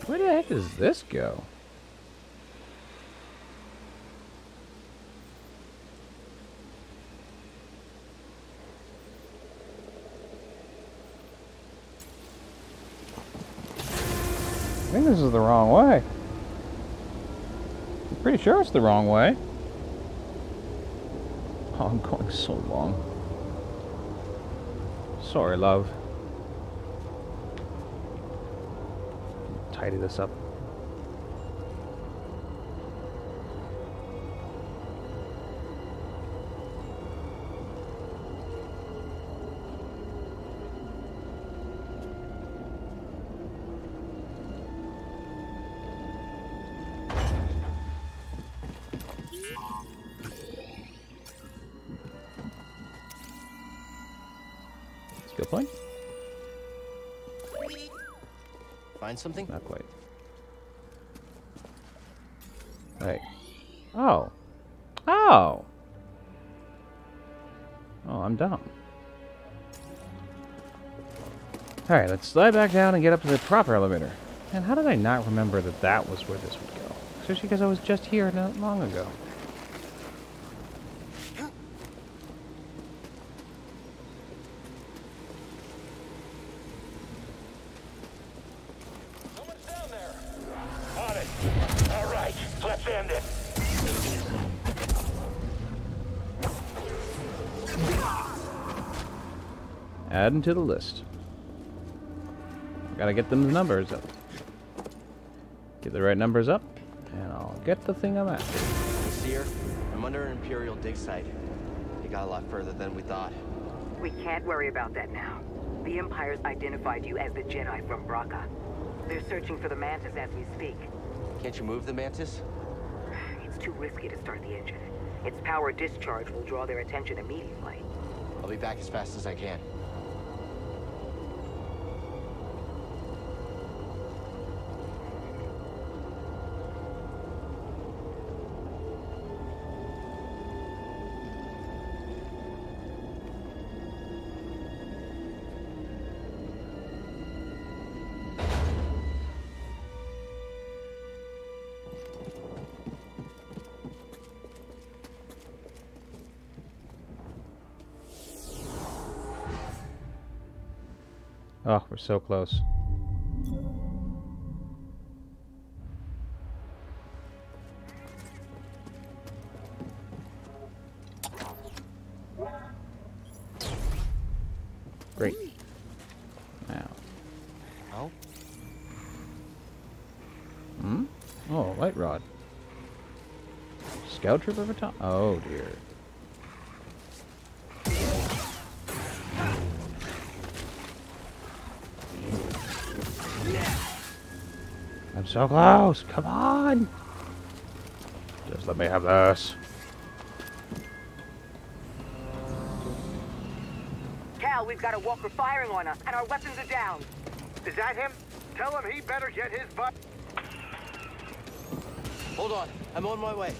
Where the heck does this go? I think this is the wrong way. I'm pretty sure it's the wrong way. Oh, I'm going so long. Sorry, love. Tidy this up. Skill point? Find something? Not quite. Right. Oh. Oh! Oh, I'm dumb. Alright, let's slide back down and get up to the proper elevator. And how did I not remember that that was where this would go? Especially because I was just here not long ago. Adding to the list. Gotta get them numbers up. Get the right numbers up, and I'll get the thing I'm after. See her? I'm under an Imperial dig site. It got a lot further than we thought. We can't worry about that now. The Empire's identified you as the Jedi from Braca. They're searching for the Mantis as we speak. Can't you move the Mantis? It's too risky to start the engine. Its power discharge will draw their attention immediately. I'll be back as fast as I can. Oh, we're so close. Great. Now. Oh? Hmm? Oh, light rod. Scout trooper baton? Oh, dear. I'm so close. Come on. Just let me have this. Cal, we've got a walker firing on us, and our weapons are down. Is that him? Tell him he better get his butt. Hold on. I'm on my way.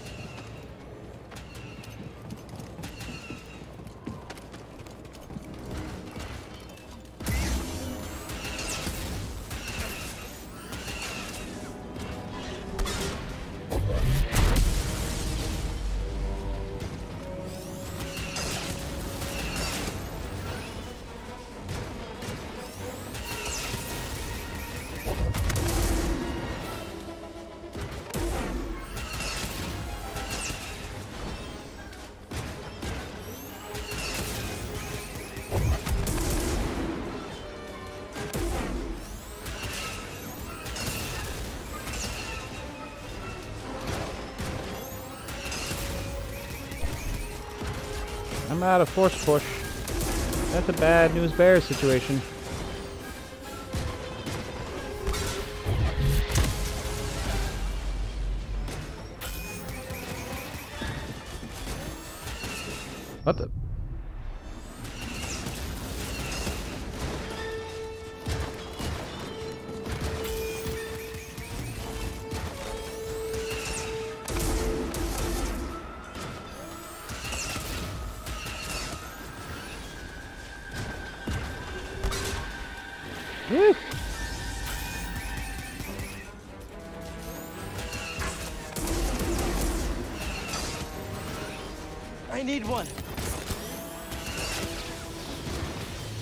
I'm out of force push. That's a bad news bear situation. What the? Woo! I need one.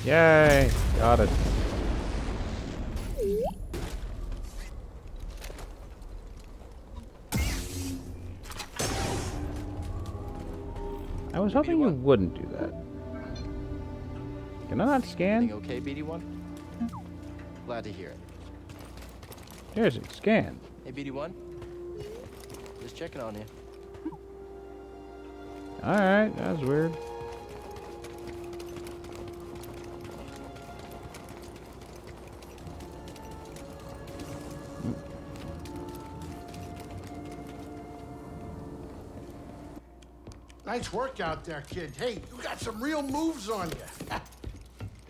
Yay! Got it. I was hoping you wouldn't do that. Can I not scan? Everything okay, BD-1? Glad to hear it. Seriously, scan. Hey, BD-1. Just checking on you. Alright, that was weird. Nice work out there, kid. Hey, you got some real moves on you.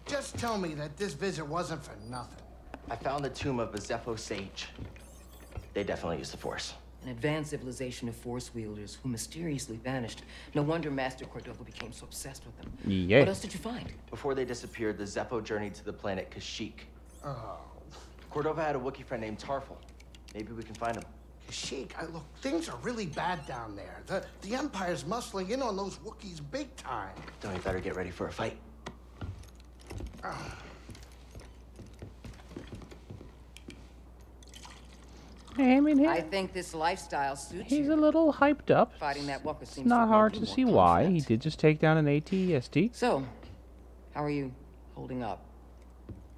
Just tell me that this visit wasn't for nothing. I found the tomb of a Zepho sage. They definitely used the Force. An advanced civilization of Force wielders who mysteriously vanished. No wonder Master Cordova became so obsessed with them. Yeah. What else did you find? Before they disappeared, the Zepho journeyed to the planet Kashyyyk. Oh. Cordova had a Wookiee friend named Tarful. Maybe we can find him. Kashyyyk, look, things are really bad down there. The Empire's muscling in on those Wookiees big time. Then we better get ready for a fight. Hey, I mean, I think this lifestyle suits he's you. a little hyped up. Fighting that walker It's seems not to hard grant to you see more why. He confidence. did just take down an AT-ST. So, how are you Holding up.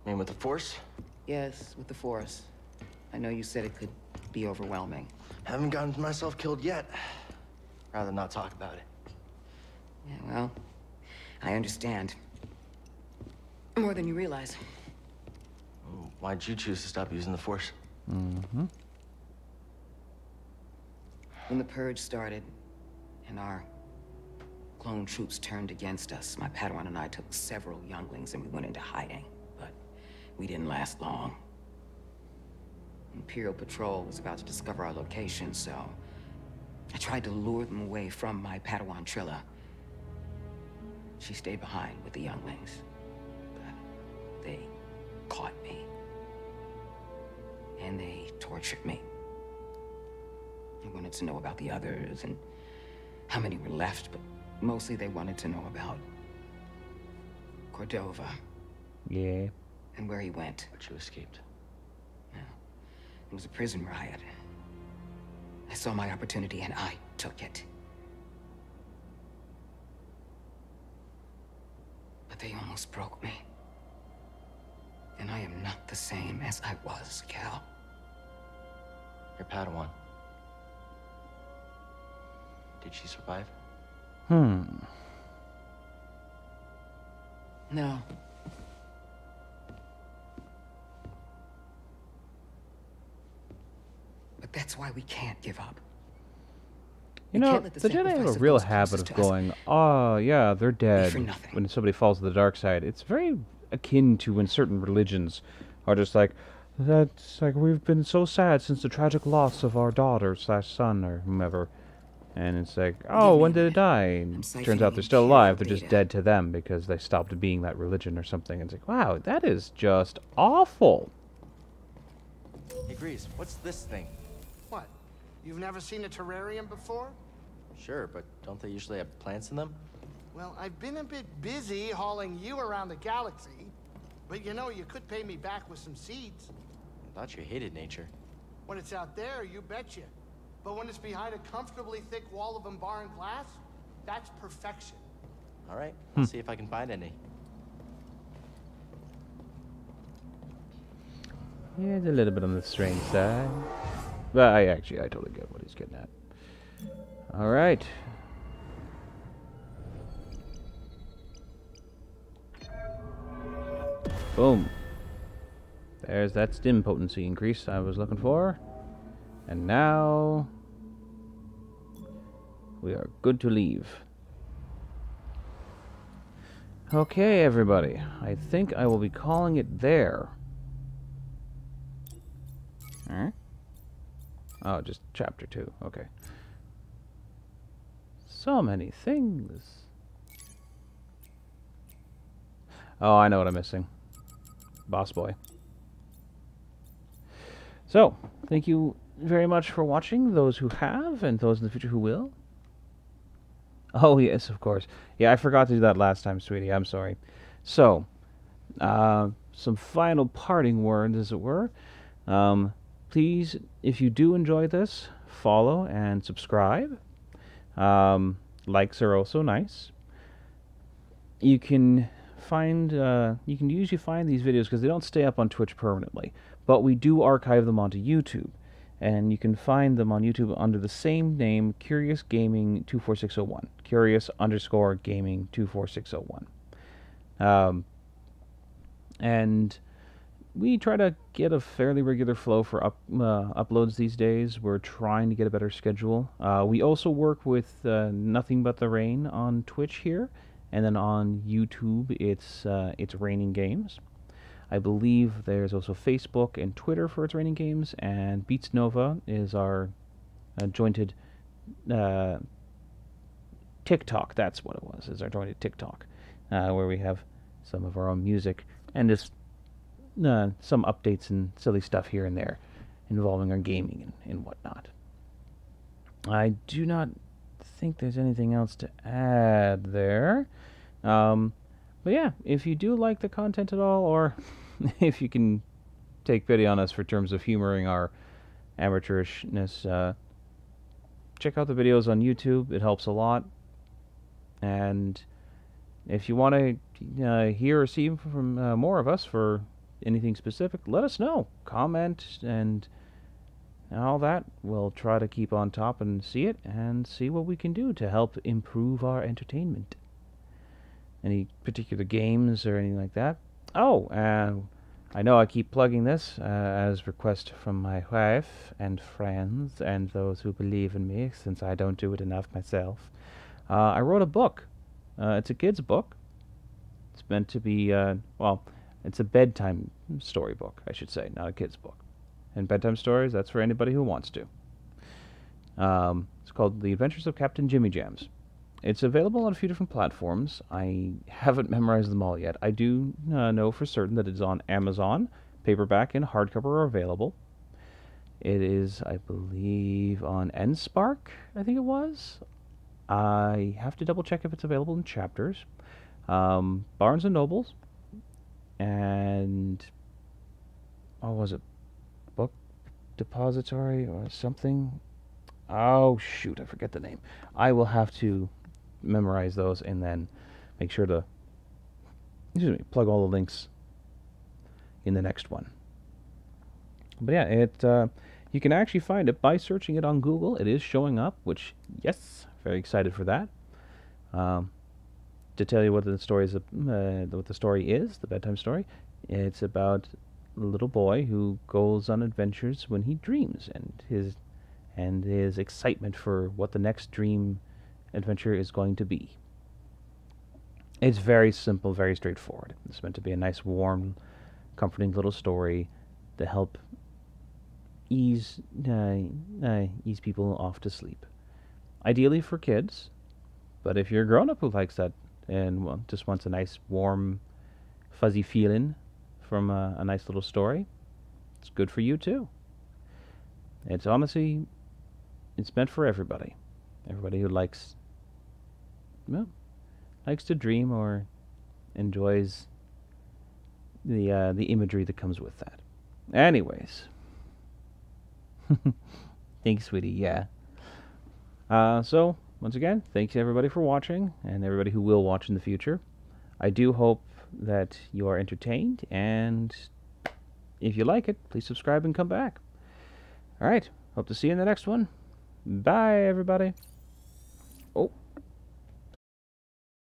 I mean, with the Force? Yes, with the Force. I know you said it could be overwhelming. Haven't gotten myself killed yet. Rather not talk about it. Yeah, well, I understand. More than you realize. Why'd you choose to stop using the Force? Mm-hmm. When the Purge started, and our clone troops turned against us, my Padawan and I took several younglings and we went into hiding. But we didn't last long. Imperial Patrol was about to discover our location, so I tried to lure them away from my Padawan Trilla. She stayed behind with the younglings, but they caught me. And they tortured me. They wanted to know about the others and how many were left, but mostly they wanted to know about Cordova. Yeah. And where he went. But you escaped. Yeah. It was a prison riot. I saw my opportunity and I took it. But they almost broke me. And I am not the same as I was, Cal. Your Padawan. Did she survive? No. But that's why we can't give up. You know, the Jedi have a real habit of going, oh, yeah, they're dead when somebody falls to the dark side. It's very akin to when certain religions are just like, that's like, we've been so sad since the tragic loss of our daughter/son or whomever. And it's like, oh, when did it die? And turns out they're still alive. They're just dead to them because they stopped being that religion or something. And it's like, wow, that is just awful. Hey, Grease, what's this thing? What? You've never seen a terrarium before? Sure, but don't they usually have plants in them? Well, I've been a bit busy hauling you around the galaxy. But you know, you could pay me back with some seeds. I thought you hated nature. When it's out there, you betcha. But when it's behind a comfortably thick wall of embarring glass, that's perfection. All right, let's see if I can find any. Yeah, it's a little bit on the strange side. But I totally get what he's getting at. All right. Boom. There's that stim potency increase I was looking for. And now we are good to leave. Okay, everybody. I think I will be calling it there. Alright. Oh, just chapter 2. Okay. So many things. Oh, I know what I'm missing. Boss boy. So, thank you very much for watching, those who have, and those in the future who will. Oh, yes, of course. Yeah, I forgot to do that last time, sweetie. I'm sorry. So, some final parting words, as it were. Please, if you do enjoy this, follow and subscribe. Likes are also nice. You can usually find these videos because they don't stay up on Twitch permanently, but we do archive them onto YouTube, and you can find them on YouTube under the same name, Curious Gaming 24601, Curious_Gaming 24601. And we try to get a fairly regular flow for uploads these days. We're trying to get a better schedule. We also work with Nothing But the Rain on Twitch here. And then on YouTube, it's Raining Games. I believe there's also Facebook and Twitter for It's Raining Games, and Beats Nova is our jointed TikTok. That's what it was. Is our jointed TikTok, where we have some of our own music and just some updates and silly stuff here and there involving our gaming and whatnot. I do not think there's anything else to add there. But yeah, if you do like the content at all, or if you can take pity on us for terms of humoring our amateurishness, check out the videos on YouTube. It helps a lot. And if you want to hear or see from more of us for anything specific, let us know. Comment and all that. We'll try to keep on top and see it and see what we can do to help improve our entertainment. Any particular games or anything like that? Oh, I know I keep plugging this as request from my wife and friends and those who believe in me, since I don't do it enough myself. I wrote a book. It's a kid's book. It's meant to be, well, it's a bedtime storybook, I should say, not a kid's book. And bedtime stories, that's for anybody who wants to. It's called The Adventures of Captain Jimmy Jams. It's available on a few different platforms. I haven't memorized them all yet. I do know for certain that it's on Amazon. Paperback and hardcover are available. It is, I believe, on NSpark, I think it was. I have to double check if it's available in chapters. Barnes & Nobles. And, what was it? Book Depository or something? Oh, shoot, I forget the name. I will have to memorize those and then make sure to plug all the links in the next one. But yeah, you can actually find it by searching it on Google. It is showing up, which, yes, very excited for that. To tell you what the story is, the bedtime story, it's about a little boy who goes on adventures when he dreams, and his excitement for what the next dream adventure is going to be. It's very simple, very straightforward. It's meant to be a nice, warm, comforting little story to help ease people off to sleep. Ideally for kids, but if you're a grown-up who likes that and just wants a nice, warm, fuzzy feeling from a nice little story, it's good for you too. It's honestly, it's meant for everybody. Everybody who likes to dream or enjoys the imagery that comes with that. Anyways. Thanks, sweetie, yeah. So, once again, thanks everybody for watching, and everybody who will watch in the future. I do hope that you are entertained, and if you like it, please subscribe and come back. Alright, hope to see you in the next one. Bye, everybody.